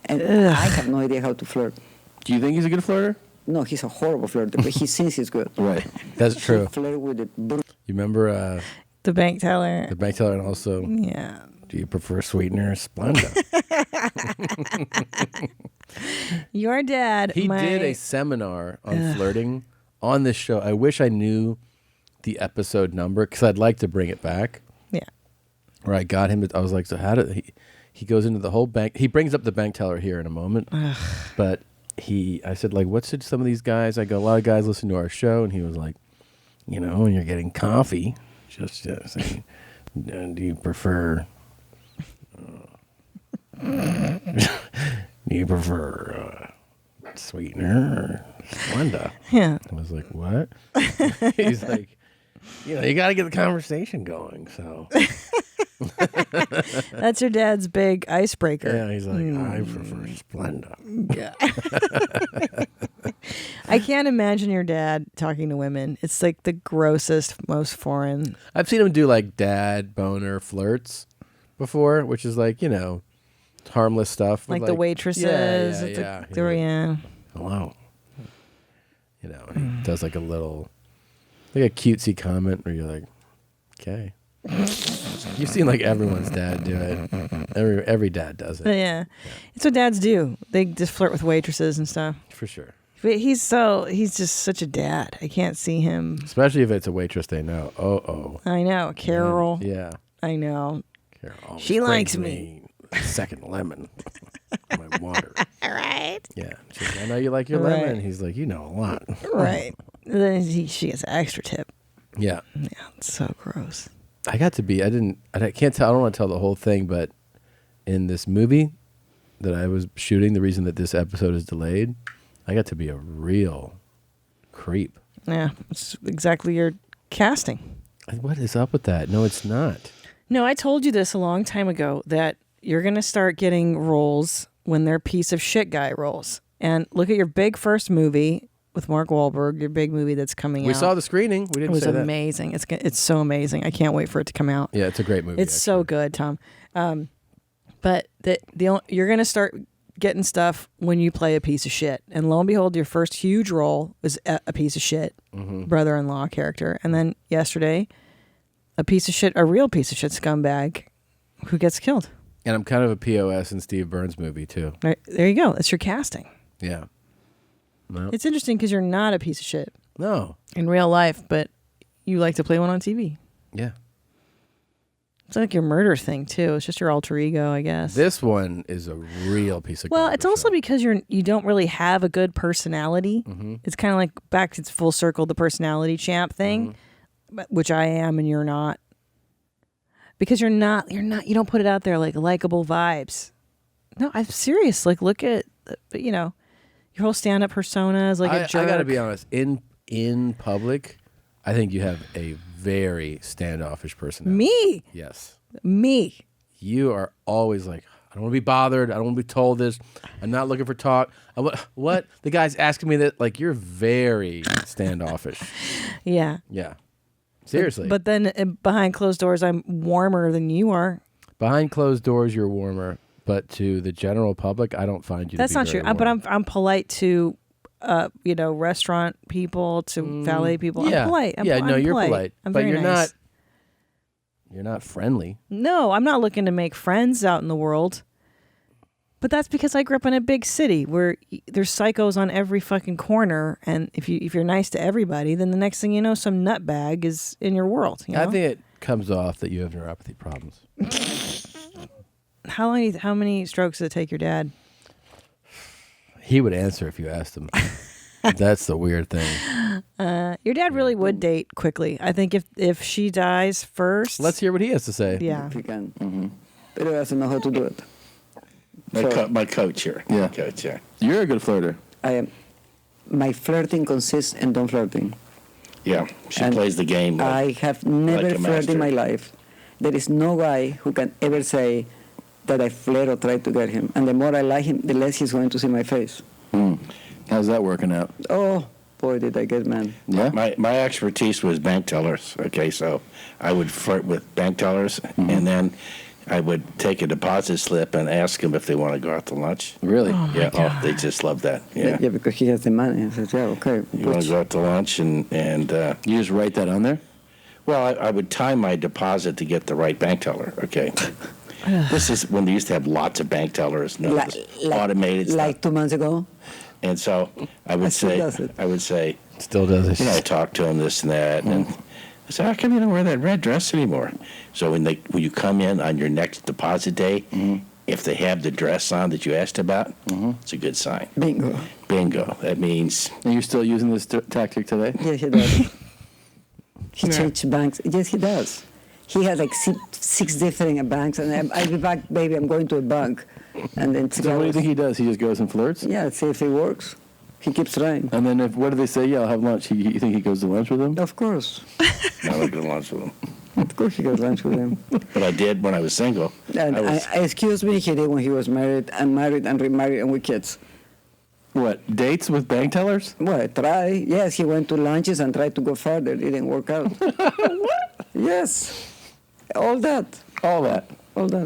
And I have no idea how to flirt. Do you think he's a good flirter? No, he's a horrible flirter, but he thinks he's good. Right. That's true. Flirt with it. You remember the bank teller? The bank teller, and also, yeah. Do you prefer sweetener or Splenda? Your dad. He did a seminar on flirting on this show. I wish I knew the episode number because I'd like to bring it back. Yeah. Where I got him. I was like, so how did he goes into the whole bank. He brings up the bank teller here in a moment. But I said, like, what's it, some of these guys? I go, a lot of guys listen to our show. And he was like, you know, when you're getting coffee, just saying, do you prefer... do you prefer sweetener or Splenda? Yeah. I was like, what? He's like, you know, you got to get the conversation going. So that's your dad's big icebreaker. Yeah, he's like, I prefer Splenda. Yeah. I can't imagine your dad talking to women. It's like the grossest, most foreign. I've seen him do like dad boner flirts before, which is like, you know, harmless stuff. Like the waitresses. Yeah. Hello. You know, he does like a little, like a cutesy comment where you're like, okay. You've seen like everyone's dad do it. Every dad does it. Yeah. It's what dads do. They just flirt with waitresses and stuff. For sure. But he's just such a dad. I can't see him. Especially if it's a waitress they know. I know. Carol. Yeah. I know. Carol. She likes me. Second lemon. My water. Right. Yeah. She's like, I know you like your lemon. He's like, you know a lot. Right. And then she gets an extra tip. Yeah. Yeah. It's so gross. I can't tell. I don't want to tell the whole thing, but in this movie that I was shooting, the reason that this episode is delayed, I got to be a real creep. Yeah. It's exactly your casting. What is up with that? No, it's not. No, I told you this a long time ago that you're going to start getting roles when they're piece of shit guy roles. And look at your big first movie with Mark Wahlberg, your big movie that's coming out. We saw the screening. We didn't say that. It was amazing. It's so amazing. I can't wait for it to come out. Yeah, it's a great movie. It's so good, Tom. But you're going to start getting stuff when you play a piece of shit. And lo and behold, your first huge role was a piece of shit brother-in-law character. And then yesterday, a real piece of shit scumbag who gets killed. And I'm kind of a POS in Steve Burns' movie, too. Right, there you go. That's your casting. Yeah. Well, it's interesting because you're not a piece of shit. No. In real life, but you like to play one on TV. Yeah. It's like your murder thing, too. It's just your alter ego, I guess. This one is a real piece of Well, it's also because you don't really have a good personality. It's kind of like back to full circle, the personality champ thing, which I am and you're not. Because you're not, you don't put it out there like likable vibes. No, I'm serious. Like, look at, your whole stand-up persona is like a jerk. I gotta be honest. In public, I think you have a very standoffish personality. Me? Yes. Me. You are always like, I don't want to be bothered. I don't want to be told this. I'm not looking for talk. What? The guy's asking me that. Like, you're very standoffish. Yeah. Yeah. Seriously. But then behind closed doors, I'm warmer than you are. Behind closed doors, you're warmer. But to the general public, I don't find you That's to be not true. warm. But I'm polite to, restaurant people, to valet people. Yeah. I'm polite. You're polite. I'm but very you're nice. You're not friendly. No, I'm not looking to make friends out in the world. But that's because I grew up in a big city where there's psychos on every fucking corner, and if you're nice to everybody, then the next thing you know, some nutbag is in your world. You know? I think it comes off that you have neuropathy problems. How many strokes did it take your dad? He would answer if you asked him. That's the weird thing. Your dad really would date quickly. I think if she dies first. Let's hear what he has to say. Yeah. If he can. But he doesn't know how to do it. My coach here. Yeah. My coach, yeah. You're a good flirter. I am. My flirting consists in don't flirting. Yeah, she plays the game. I have never like a flirted in my master. life. There is no guy who can ever say that I flirt or try to get him. And the more I like him, the less he's going to see my face. How's that working out? Oh, boy, did I get man. Yeah. My expertise was bank tellers. Okay, so I would flirt with bank tellers, and then I would take a deposit slip and ask them if they want to go out to lunch. Really? Yeah. Oh, they just love that. Yeah. Yeah, because he has the money. I said, yeah, okay. You want to go out to lunch and you just write that on there? Well, I would time my deposit to get the right bank teller. Okay. This is when they used to have lots of bank tellers, automated like stuff. 2 months ago. And so I would say, still does it. You know, I talk to them this and that, and I said, how come you don't wear that red dress anymore? So when you come in on your next deposit day, if they have the dress on that you asked about, it's a good sign. Bingo. That means. Are you still using this tactic today? Yes, he does. He changed banks. Yes, he does. He has like six different banks, and I'll be back, baby. I'm going to a bank, and then. So what do you think he does? He just goes and flirts? Yeah, see if it works. He keeps trying. And then what do they say? Yeah, I'll have lunch. You think he goes to lunch with them? Of course. I would go to lunch with them. Of course he goes lunch with them. But I did when I was single. And excuse me, he did when he was married and remarried and with kids. What, dates with bank tellers? Well, try. Yes, he went to lunches and tried to go further. It didn't work out. What? Yes. All that. All that.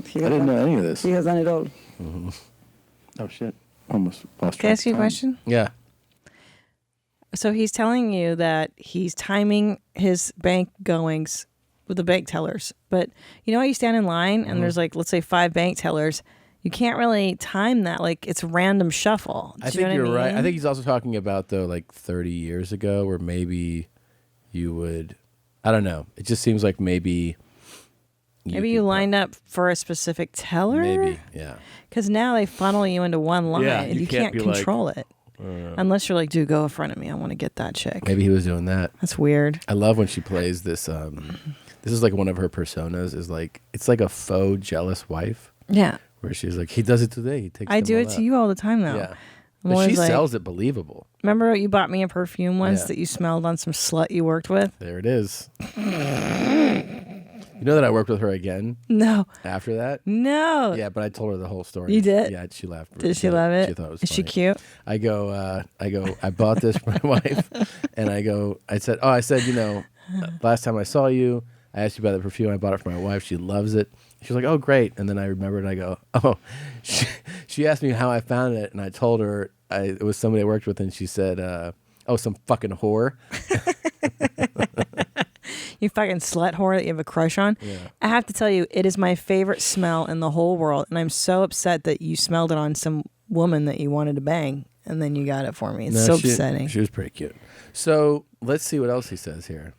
He I didn't know any of this. He has done it all. Oh, shit. Almost lost track. Can I ask you a question? Yeah. So he's telling you that he's timing his bank goings with the bank tellers. But you know how you stand in line and there's like, let's say 5 bank tellers. You can't really time that. Like, it's random shuffle. I think you're right. I think he's also talking about, though, like 30 years ago where maybe you would, I don't know. It just seems like maybe. Maybe you lined up for a specific teller? Maybe, yeah. Because now they funnel you into one line. Yeah, and you you can't can't be control like, it. Unless you're like, dude, go in front of me. I want to get that chick. Maybe he was doing that. That's weird. I love when she plays this. This is like one of her personas. Is like it's like a faux jealous wife. Yeah. Where she's like, he does it today. He takes. I do it to you all the time now. Yeah. I'm But she always like, sells it believable. Remember you bought me a perfume once Yeah. that you smelled on some slut you worked with? There it is. You know that I worked with her again? No. After that? No. Yeah, but I told her the whole story. You did? Yeah, she laughed. Did she love it? She thought it was Is she funny. cute? I go, I bought this for my wife. And I said, you know, last time I saw you, I asked you about the perfume. I bought it for my wife. She loves it. She was like, oh, great. And then I remembered and I go, oh, she asked me how I found it. And I told her it was somebody I worked with. And she said, oh, some fucking whore. You fucking slut whore that you have a crush on. Yeah. I have to tell you, it is my favorite smell in the whole world. And I'm so upset that you smelled it on some woman that you wanted to bang. And then you got it for me. It's so upsetting. She was pretty cute. So let's see what else he says here.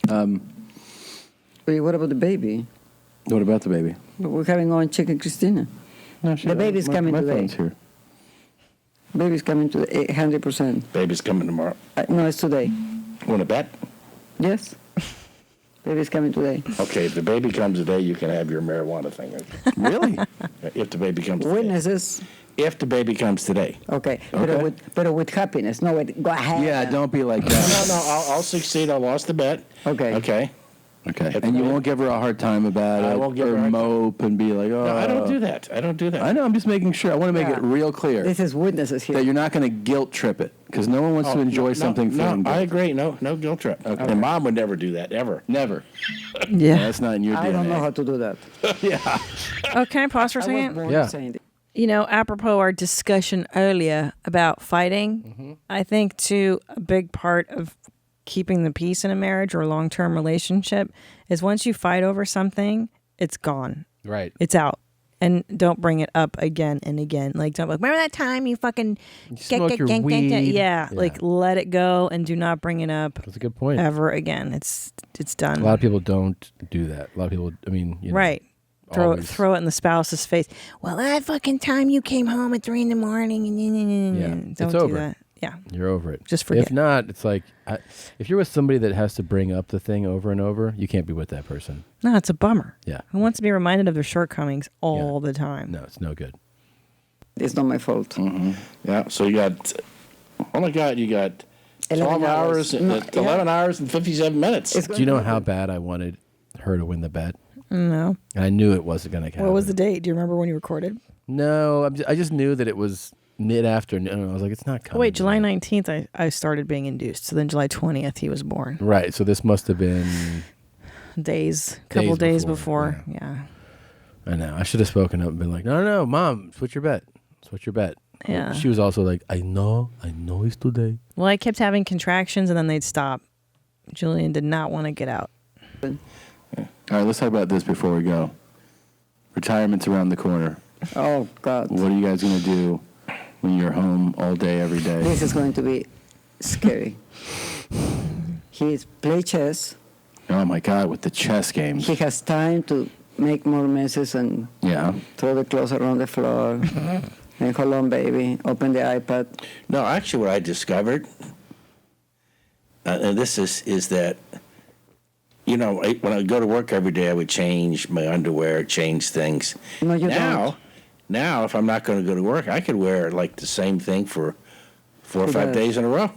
Wait, what about the baby? What about the baby? We're having on chicken Christina. No, the baby's coming my today. phone's here. Baby's coming today, 100%. Baby's coming tomorrow. No, it's today. Want to bet? Yes. Baby's coming today. Okay, if the baby comes today, you can have your marijuana thing. Really? If the baby comes today. Witnesses. If the baby comes today. Okay. Okay. But with happiness. No, go ahead. Yeah, don't be like that. No, I'll succeed. I lost the bet. Okay. Okay. Okay. And you won't give her a hard time about it. I won't give her a or hard time. mope and be like, oh. No, I don't do that. I don't do that. I know. I'm just making sure. I want to make it real clear. This is witnesses here. That you're not going to guilt trip it. Because no one wants to enjoy something feeling No, I guilt. agree. No guilt trip. Okay. And Mom would never do that, ever. Never. Yeah. That's not in your DNA. I don't know how to do that. Yeah. Oh, can I pause for a I was second? born saying it. You know, apropos our discussion earlier about fighting, I think too a big part of keeping the peace in a marriage or a long-term relationship is once you fight over something, it's gone. Right. It's out. And don't bring it up again and again. Like, don't be like, remember that time you fucking smoked your weed? Yeah, like let it go and do not bring it up. That's a good point. Ever again. It's done. A lot of people don't do that. A lot of people, I mean, you know, right. always. Throw it in the spouse's face. Well, that fucking time you came home at 3 a.m. Yeah. Don't It's do over. that. Yeah. You're over it. Just forget. If not, it's like, if you're with somebody that has to bring up the thing over and over, you can't be with that person. No, it's a bummer. Yeah. Who wants to be reminded of their shortcomings all the time? No, it's no good. It's not my fault. Mm-hmm. Yeah, so you got, oh my God, you got 12 hours, No, 11 hours and 57 minutes. Do you know how bad I wanted her to win the bet? No. And I knew it wasn't going to happen. What was the date? Do you remember when you recorded? No, I just knew that it was mid-afternoon. I was like, it's not coming. Oh, wait, July 19th, I started being induced. So then July 20th, he was born. Right, so this must have been... Couple days before. Yeah. I know. I should have spoken up and been like, no, Mom, switch your bet. Switch your bet. Yeah. She was also like, I know it's today. Well, I kept having contractions and then they'd stop. Julian did not want to get out. All right, let's talk about this before we go. Retirement's around the corner. Oh, God. What are you guys going to do when you're home all day, every day? This is going to be scary. He plays chess. Oh, my God, with the chess games. He has time to make more messes and throw the clothes around the floor. And hold on, baby. Open the iPad. No, actually, what I discovered, and this is that, when I go to work every day, I would change my underwear, change things. No, you don't. Now, if I'm not going to go to work, I could wear like the same thing for 4 or 5 days in a row.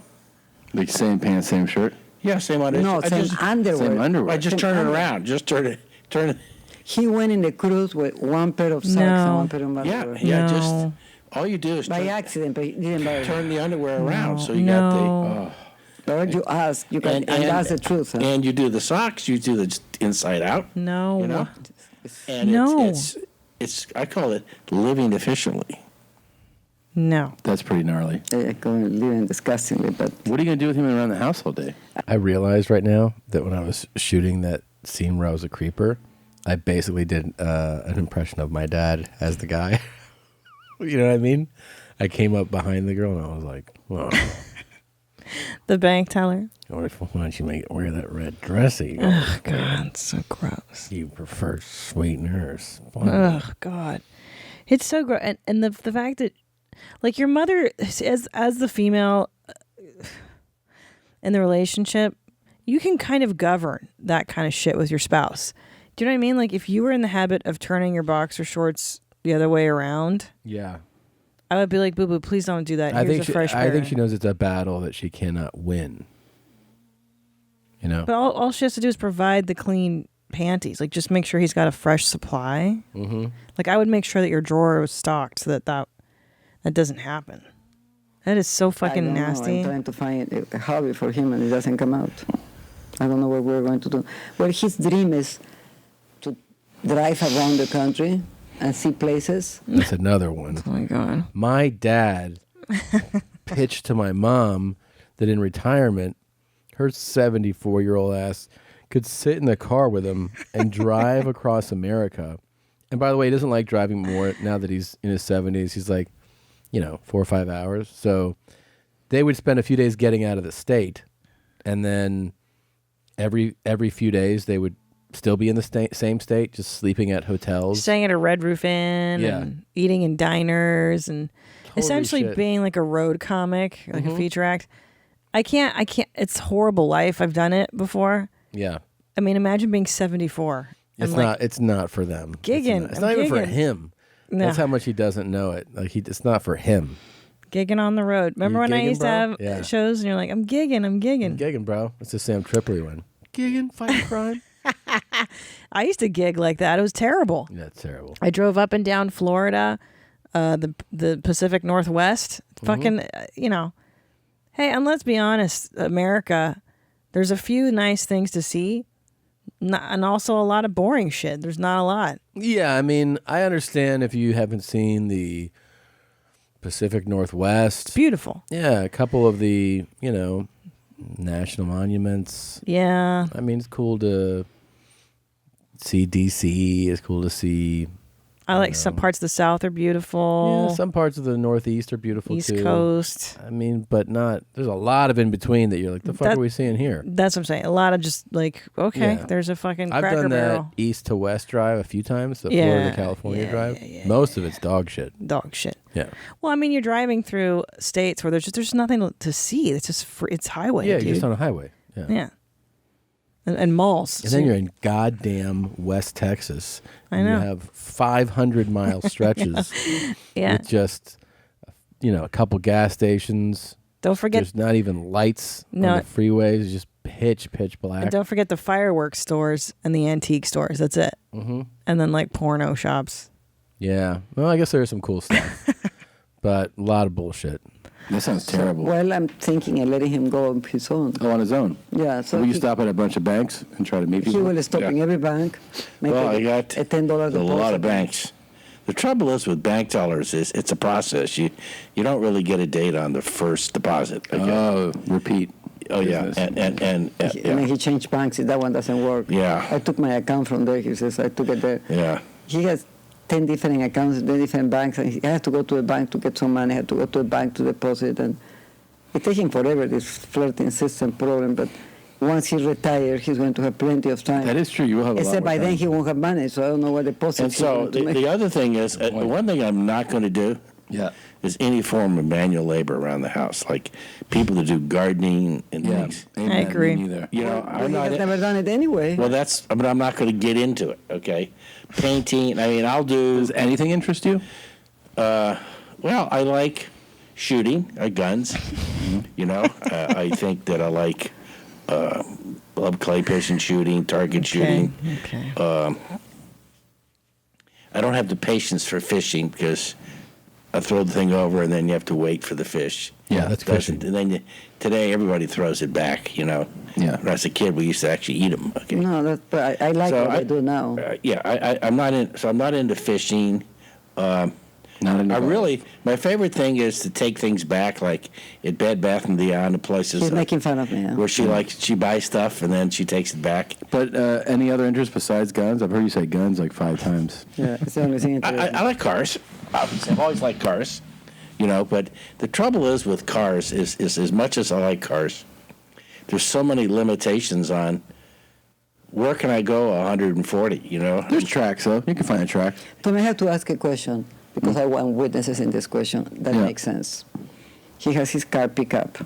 Like same pants, same shirt? Yeah, same underwear. No, same underwear. Same underwear. I just turn it around. Just turn it. He went in the cruise with one pair of socks and one pair of underwear. Yeah, just all you do is by accident, but he didn't buy it. Turn the underwear around, so you got the. Or you ask, you can, and that's the truth. Huh? And you do the socks, you do the inside out. No. You know? And No. it's I call it living efficiently. No. That's pretty gnarly. Living disgustingly, but... What are you going to do with him around the house all day? I realized right now that when I was shooting that scene where I was a creeper, I basically did an impression of my dad as the guy. You know what I mean? I came up behind the girl and I was like, whoa. The bank teller. Why don't you make it wear that red dress? Oh, God, it's so gross. You prefer sweeteners. Oh, God. It's so gross. And the fact that, like, your mother, as the female in the relationship, you can kind of govern that kind of shit with your spouse. Do you know what I mean? Like, if you were in the habit of turning your boxer shorts the other way around, yeah, I would be like, boo boo, please don't do that. I Here's a fresh pair. I think she knows it's a battle that she cannot win. You know? But all she has to do is provide the clean panties. Like, just make sure he's got a fresh supply. Mm-hmm. Like, I would make sure that your drawer was stocked so that doesn't happen. That is so fucking nasty. I'm trying to find a hobby for him and it doesn't come out. I don't know what we're going to do. Well, his dream is to drive around the country and see places. That's another one. Oh, my God. My dad pitched to my mom that in retirement, her 74-year-old ass could sit in the car with him and drive across America. And by the way, he doesn't like driving more now that he's in his 70s. He's like, 4 or 5 hours. So they would spend a few days getting out of the state. And then every few days they would still be in the same state, just sleeping at hotels. Staying at a Red Roof Inn and eating in diners and essentially being like a road comic, like a feature act. I can't. It's a horrible life. I've done it before. Yeah. I mean, imagine being 74. It's not for them. Gigging. It's not even for him. No. That's how much he doesn't know it. Like it's not for him. Gigging on the road. Remember when I used to have shows and you're like, I'm gigging. I'm gigging, bro. It's the Sam Tripoli one. Gigging, fighting crime. I used to gig like that. It was terrible. Yeah, it's terrible. I drove up and down Florida, the Pacific Northwest. Fucking, Hey, and let's be honest, America, there's a few nice things to see. And also a lot of boring shit. There's not a lot. Yeah, I mean, I understand if you haven't seen the Pacific Northwest. It's beautiful. Yeah, a couple of the, national monuments. Yeah. I mean, it's cool to see DC. It's cool to see I like some parts of the South are beautiful. Yeah, some parts of the Northeast are beautiful East too. Coast. I mean, but not. There's a lot of in between that you're like, the fuck are we seeing here? That's what I'm saying. A lot of just like, okay, Yeah. there's a fucking I've Cracker done Barrel. that east to west drive a few times. The Yeah, Florida to California drive. Most of it's dog shit. Dog shit. Yeah. Well, I mean, you're driving through states where there's nothing to see. It's just it's highway. Yeah, dude. you're just on a highway. Yeah. Yeah. And malls. And then you're in goddamn West Texas. I and know. You have 500-mile stretches Yeah. with just, a couple gas stations. Don't forget. There's not even lights No. on the freeways. It's just pitch black. And don't forget the fireworks stores and the antique stores. That's it. Mm-hmm. And then like porno shops. Yeah. Well, I guess there's some cool stuff. But a lot of bullshit. That sounds terrible. Well, I'm thinking of letting him go on his own. Oh, on his own? Yeah. So Will you stop at a bunch of banks and try to meet people? He will stop in every bank. Make Well, a I got $10 deposit. a lot of banks. The trouble is with bank tellers is it's a process. You don't really get a date on the first deposit. Okay? Oh, repeat. Oh yeah, and And then he changed banks. That one doesn't work. Yeah. I took my account from there. He says I took it there. Yeah. He has 10 different accounts, 10 different banks, and he has to go to a bank to get some money. Had to go to a bank to deposit, and it takes him forever. This flirting system problem, but. Once he retires, he's going to have plenty of time. That is true. You will have a lot Except more by then time. he won't have money, so I don't know what deposit And so the other thing is, one thing I'm not going to do is any form of manual labor around the house, like people that do gardening and things. I agree. Me neither. You know, Well, I'm he not. has never done it anyway. Well, but I'm not going to get into it. Okay, painting. I mean, I'll do. Does anything interest you? Well, I like shooting guns. You know, I think that I like. Love clay pigeon shooting, target shooting. Okay. I don't have the patience for fishing because I throw the thing over and then you have to wait for the fish. Yeah, that's fishing. And then today everybody throws it back. You know. Yeah. When I was a kid, we used to actually eat them. Okay. No, but I like So what I do now. I'm not in. So I'm not into fishing. My favorite thing is to take things back, like at Bed Bath & Beyond, places. He's making fun of me. Yeah. Where she buys stuff and then she takes it back. But any other interest besides guns? I've heard you say guns like 5 times. Yeah, it's the only thing. I like cars. Obviously, I've always liked cars. You know, but the trouble is with cars is as much as I like cars, there's so many limitations on where can I go 140. You know, there's tracks though. You can find a track. Tom, I have to ask a question. Because I want witnesses in this question. That makes sense. He has his car pickup.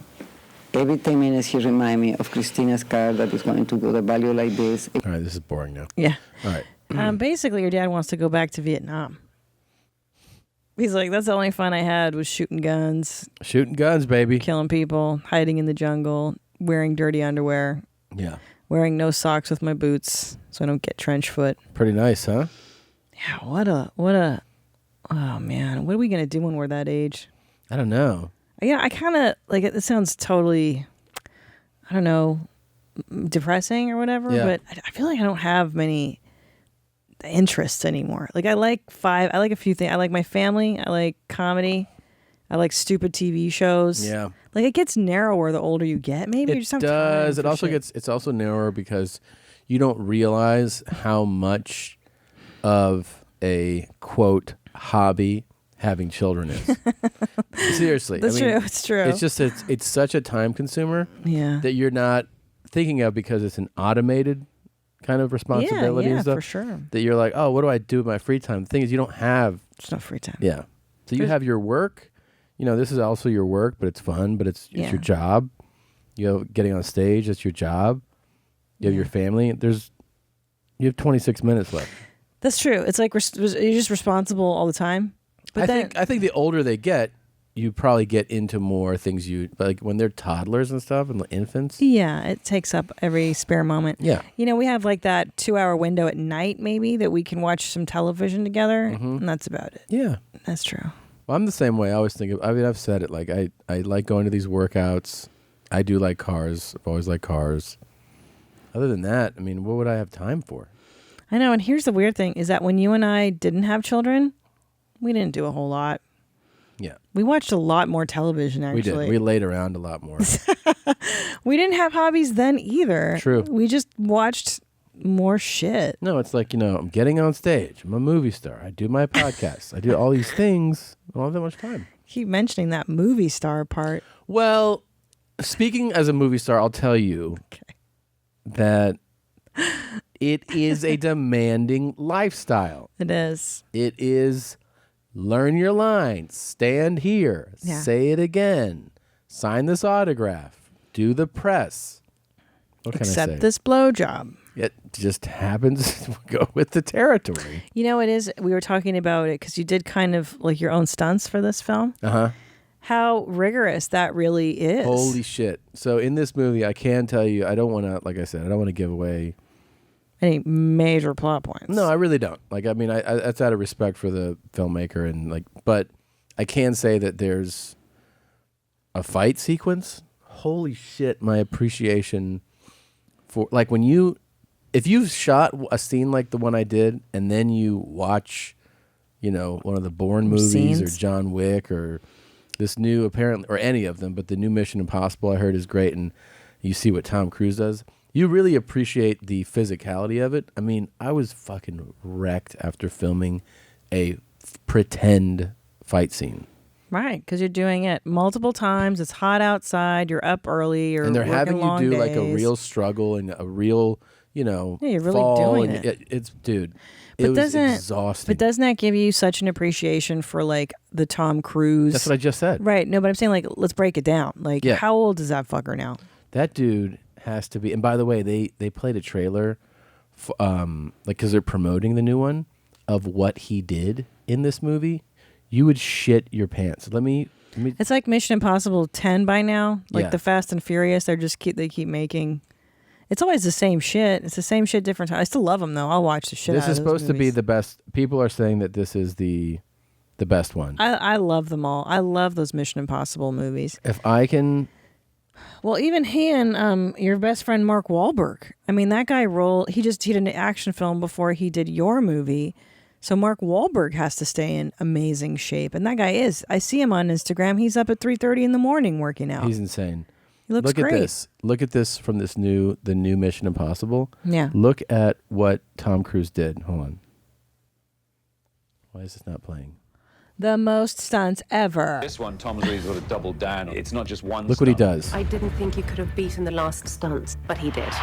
Every 10 minutes he reminds me of Christina's car that is going to go the value like this. All right, this is boring now. Yeah. All right. Basically, your dad wants to go back to Vietnam. He's like, that's the only fun I had was shooting guns. Shooting guns, baby. Killing people, hiding in the jungle, wearing dirty underwear. Yeah. Wearing no socks with my boots so I don't get trench foot. Pretty nice, huh? Yeah, what a... Oh, man. What are we going to do when we're that age? I don't know. Yeah, I kind of, like, it sounds totally, I don't know, depressing or whatever, but I feel like I don't have many interests anymore. Like, I like a few things. I like my family. I like comedy. I like stupid TV shows. Yeah. Like, it gets narrower the older you get. Maybe you just have time It for also shit. it's also narrower because you don't realize how much of a, quote, hobby having children is. Seriously. That's true. It's true. It's just it's such a time consumer that you're not thinking of because it's an automated kind of responsibility and stuff. for sure. That you're like, oh, what do I do with my free time? The thing is you don't have no free time. Yeah. So you have your work. You know, this is also your work, but it's fun, but it's your job. You know, getting on stage, that's your job. You have your family. You have 26 minutes left. That's true. It's like you're just responsible all the time. But I think the older they get, you probably get into more things like when they're toddlers and stuff and infants. Yeah, it takes up every spare moment. Yeah. You know, we have like that 2-hour window at night maybe that we can watch some television together, and that's about it. Yeah. That's true. Well, I'm the same way. I always think I've said it, like I like going to these workouts. I do like cars. I've always liked cars. Other than that, I mean, what would I have time for? I know, and here's the weird thing, is that when you and I didn't have children, we didn't do a whole lot. Yeah. We watched a lot more television, actually. We did. We laid around a lot more. We didn't have hobbies then either. True. We just watched more shit. No, it's like, I'm getting on stage. I'm a movie star. I do my podcasts. I do all these things. I don't have that much time. Keep mentioning that movie star part. Well, speaking as a movie star, I'll tell you that it is a demanding lifestyle. It is. It is learn your lines, stand here, say it again, sign this autograph, do the press. What can I say? Accept this blowjob. It just happens to go with the territory. It is. We were talking about it because you did kind of like your own stunts for this film. Uh-huh. How rigorous that really is. Holy shit. So in this movie, I can tell you, I don't want to, like I said, I don't want to give away any major plot points. No, I really don't. Like, I mean, I that's out of respect for the filmmaker but I can say that there's a fight sequence. Holy shit, my appreciation for, like, if you've shot a scene like the one I did, and then you watch, one of the Bourne movies or John Wick or this new, apparently, or any of them, but the new Mission Impossible I heard is great, and you see what Tom Cruise does, you really appreciate the physicality of it. I mean, I was fucking wrecked after filming a pretend fight scene. Right, because you're doing it multiple times. It's hot outside. You're up early. And they're having you do like a real struggle and a real, you're really fall. doing and it. It's, dude, it was exhausting. But doesn't that give you such an appreciation for like the Tom Cruise? That's what I just said. Right. No, but I'm saying like, let's break it down. Like, how old is that fucker now? That dude has to be. And by the way, they played a trailer, because they're promoting the new one of what he did in this movie. You would shit your pants. Let me. It's like Mission Impossible 10 by now. Like the Fast and Furious, they keep making. It's always the same shit. It's the same shit, different time. I still love them though. I'll watch the shit. This out is of those supposed to be movies. the best. People are saying that this is the best one. I love them all. I love those Mission Impossible movies. If I can. Well, even he and your best friend Mark Wahlberg. I mean, that guy he did an action film before he did your movie. So Mark Wahlberg has to stay in amazing shape. And that guy is. I see him on Instagram. He's up at 3:30 in the morning working out. He's insane. He looks great. great. Look at this from the new Mission Impossible. Yeah. Look at what Tom Cruise did. Hold on. Why is this not playing? The most stunts ever. This one, Tom's really sort of doubled down. It's not just one Look what he does. I didn't think you could have beaten the last stunts, but he did.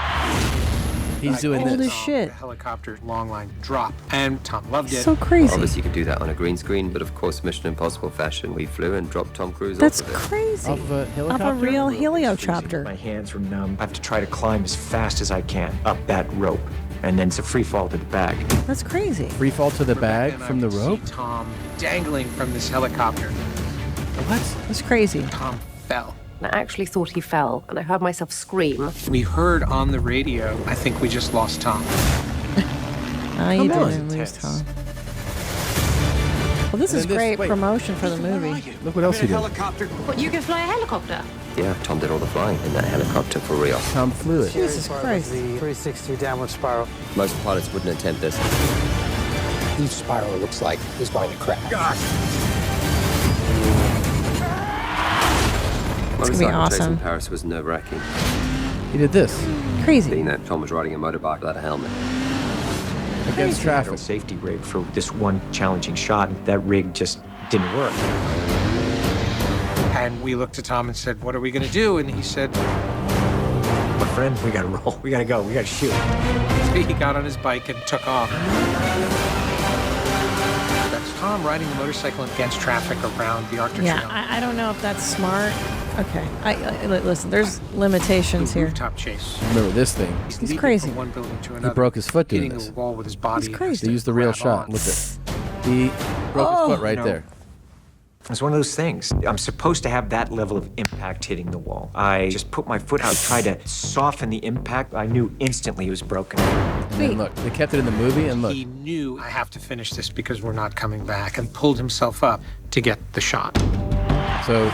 He's doing Holy this. shit. The helicopter long line drop, and Tom loved it. So crazy. Obviously, you could do that on a green screen, but of course, Mission Impossible fashion, we flew and dropped Tom Cruise That's off of it. crazy. Off of a helicopter? Off a real heliocopter. My hands were numb. I have to try to climb as fast as I can up that rope, and then it's a free fall to the bag. That's crazy. Free fall to the bag from the rope? Tom dangling from this helicopter. What? That's crazy. Tom fell. I actually thought he fell, and I heard myself scream. We heard on the radio, I think we just lost Tom. You didn't lose Tom. Well, this is great promotion for the movie. Look what else he did. What, you can fly a helicopter? Yeah, Tom did all the flying in that helicopter for real. Tom flew it. Jesus Christ. The 360 downward spiral. Most pilots wouldn't attempt this. Each spiral looks like it's going to crash. It's gonna be Motorcycle chase awesome. in Paris was nerve-wracking. He did this. Crazy. Being that Tom was riding a motorbike without a helmet. Against traffic. Safety rig for this one challenging shot, and that rig just didn't work. And we looked at Tom and said, what are we going to do? And he said, My friend, we gotta roll. We gotta go. We gotta shoot. so he got on his bike and took off. That's Tom riding a motorcycle against traffic around the Arctic Yeah, Trail. I don't know if that's smart. Okay. Listen, there's limitations here. Rooftop chase. Remember this thing. He's leaping crazy. From one building to He another, broke his foot doing hitting this. the wall with his body. He's crazy. They used the real Grab shot. on. Look at He broke his foot right there. It's one of those things. I'm supposed to have that level of impact hitting the wall. I just put my foot out, tried to soften the impact. I knew instantly it was broken. And then look, they kept it in the movie, and look. He knew, I have to finish this because we're not coming back, and pulled himself up to get the shot. So,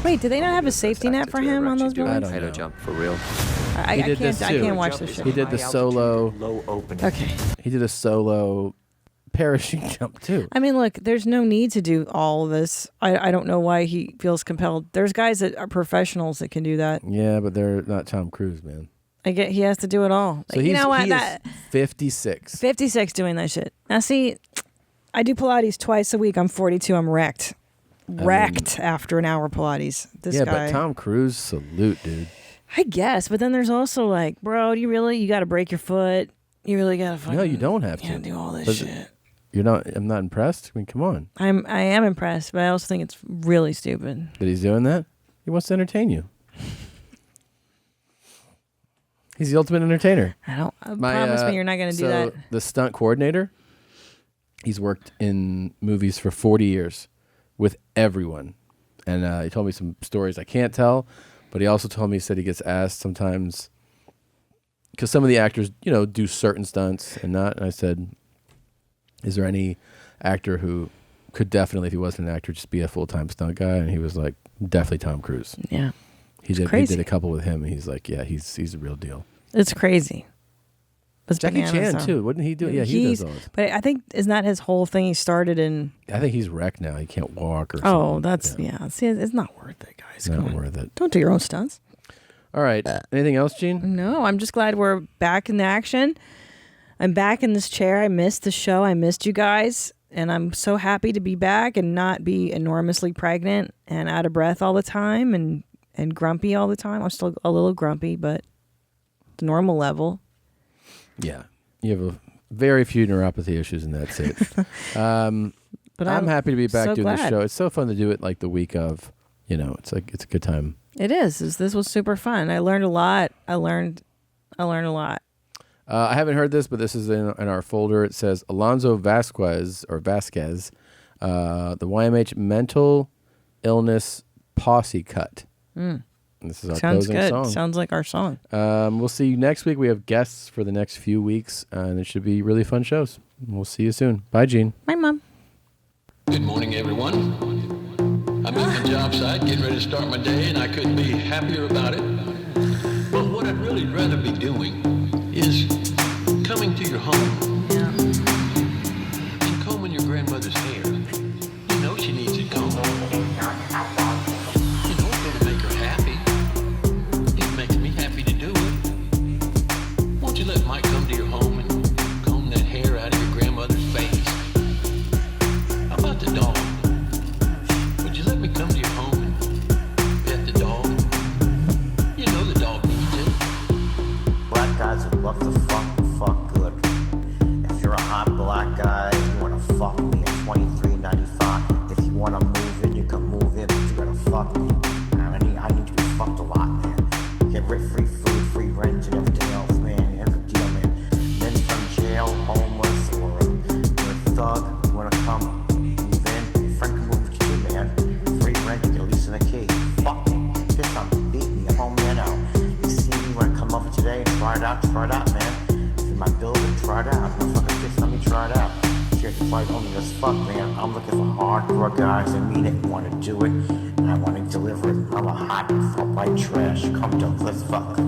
Wait, do they not have a safety net for him on those buildings? Halo jump for real. I he did can't. this I too. can't watch this shit. He did the solo. Low opening. Okay. He did a solo parachute jump too. I mean, look, there's no need to do all of this. I don't know why he feels compelled. There's guys that are professionals that can do that. Yeah, but they're not Tom Cruise, man. He has to do it all. So you know what? He is 56. 56 doing that shit. Now see, I do Pilates twice a week. I'm 42. I'm wrecked. After an hour Pilates. This guy. But Tom Cruise, salute, dude. I guess, but then there's also like, bro, you got to break your foot. You really got to fucking... No, you don't have to. Do all this shit. You're not... I'm not impressed. I mean, come on. I am impressed, but I also think it's really stupid. That he's doing that? He wants to entertain you. He's the ultimate entertainer. Promise me you're not going to do that. The stunt coordinator, he's worked in movies for 40 years with everyone. And he told me some stories I can't tell, but he also told me, he said he gets asked sometimes, because some of the actors, do certain stunts and not. And I said, is there any actor who could definitely, if he wasn't an actor, just be a full-time stunt guy? And he was like, definitely Tom Cruise. Yeah. He did a couple with him, and he's like, yeah, he's the real deal. It's crazy. Jackie Chan too, wouldn't he do it? Yeah, he does all this. But I think, isn't that his whole thing? He started in... I think he's wrecked now. He can't walk or something. Oh, that's, yeah. See, it's not worth it, guys. It's not worth it. Don't do your own stunts. All right. Anything else, Gene? No, I'm just glad we're back in the action. I'm back in this chair. I missed the show. I missed you guys. And I'm so happy to be back and not be enormously pregnant and out of breath all the time and grumpy all the time. I'm still a little grumpy, but the normal level. Yeah. You have very few neuropathy issues, and that's it. But I'm happy to be back doing this show. It's so fun to do it like the week of, it's a good time. It is. This was super fun. I learned a lot. I learned a lot. I haven't heard this, but this is in our folder. It says Alonzo Vasquez, the YMH Mental Illness Posse Cut. And this is our closing song. Sounds like our song. We'll see you next week. We have guests for the next few weeks, and it should be really fun shows. We'll see you soon. Bye, Gene. Bye, Mom. Good morning, everyone. I'm at the job site getting ready to start my day, and I couldn't be happier about it. But what I'd really rather be doing is coming to your home and combing your grandmother's hair. You know she needs it combed. You know it's going to make her happy. It makes me happy to do it. Won't you let Mike come to your home and comb that hair out of your grandmother's face? How about the dog? Would you let me come to your home and pet the dog? You know the dog needs it. Black guys would love to fuck good. If you're a hot black guy, you wanna fuck me at $23.95. If you wanna move in, you can move in, but you gotta fuck me. I need to be fucked a lot, man. Get free food, free rent, and everything else, man. Every deal, man. Men from jail, homeless, or you're a thug, you wanna come move in, your friend can move with you, man. Free rent, you get a lease and a key. Fuck me. Piss on me, beat me, I'm home there now. You see me when I come over today and try it out, man. If in my building, try it out. Motherfucker, piss on me, try it out. Shit, the fight only as fuck, man. I'm looking for hardcore guys that mean it and want to do it, and I want to deliver it. I'm a hot white trash. Come to let's fuck.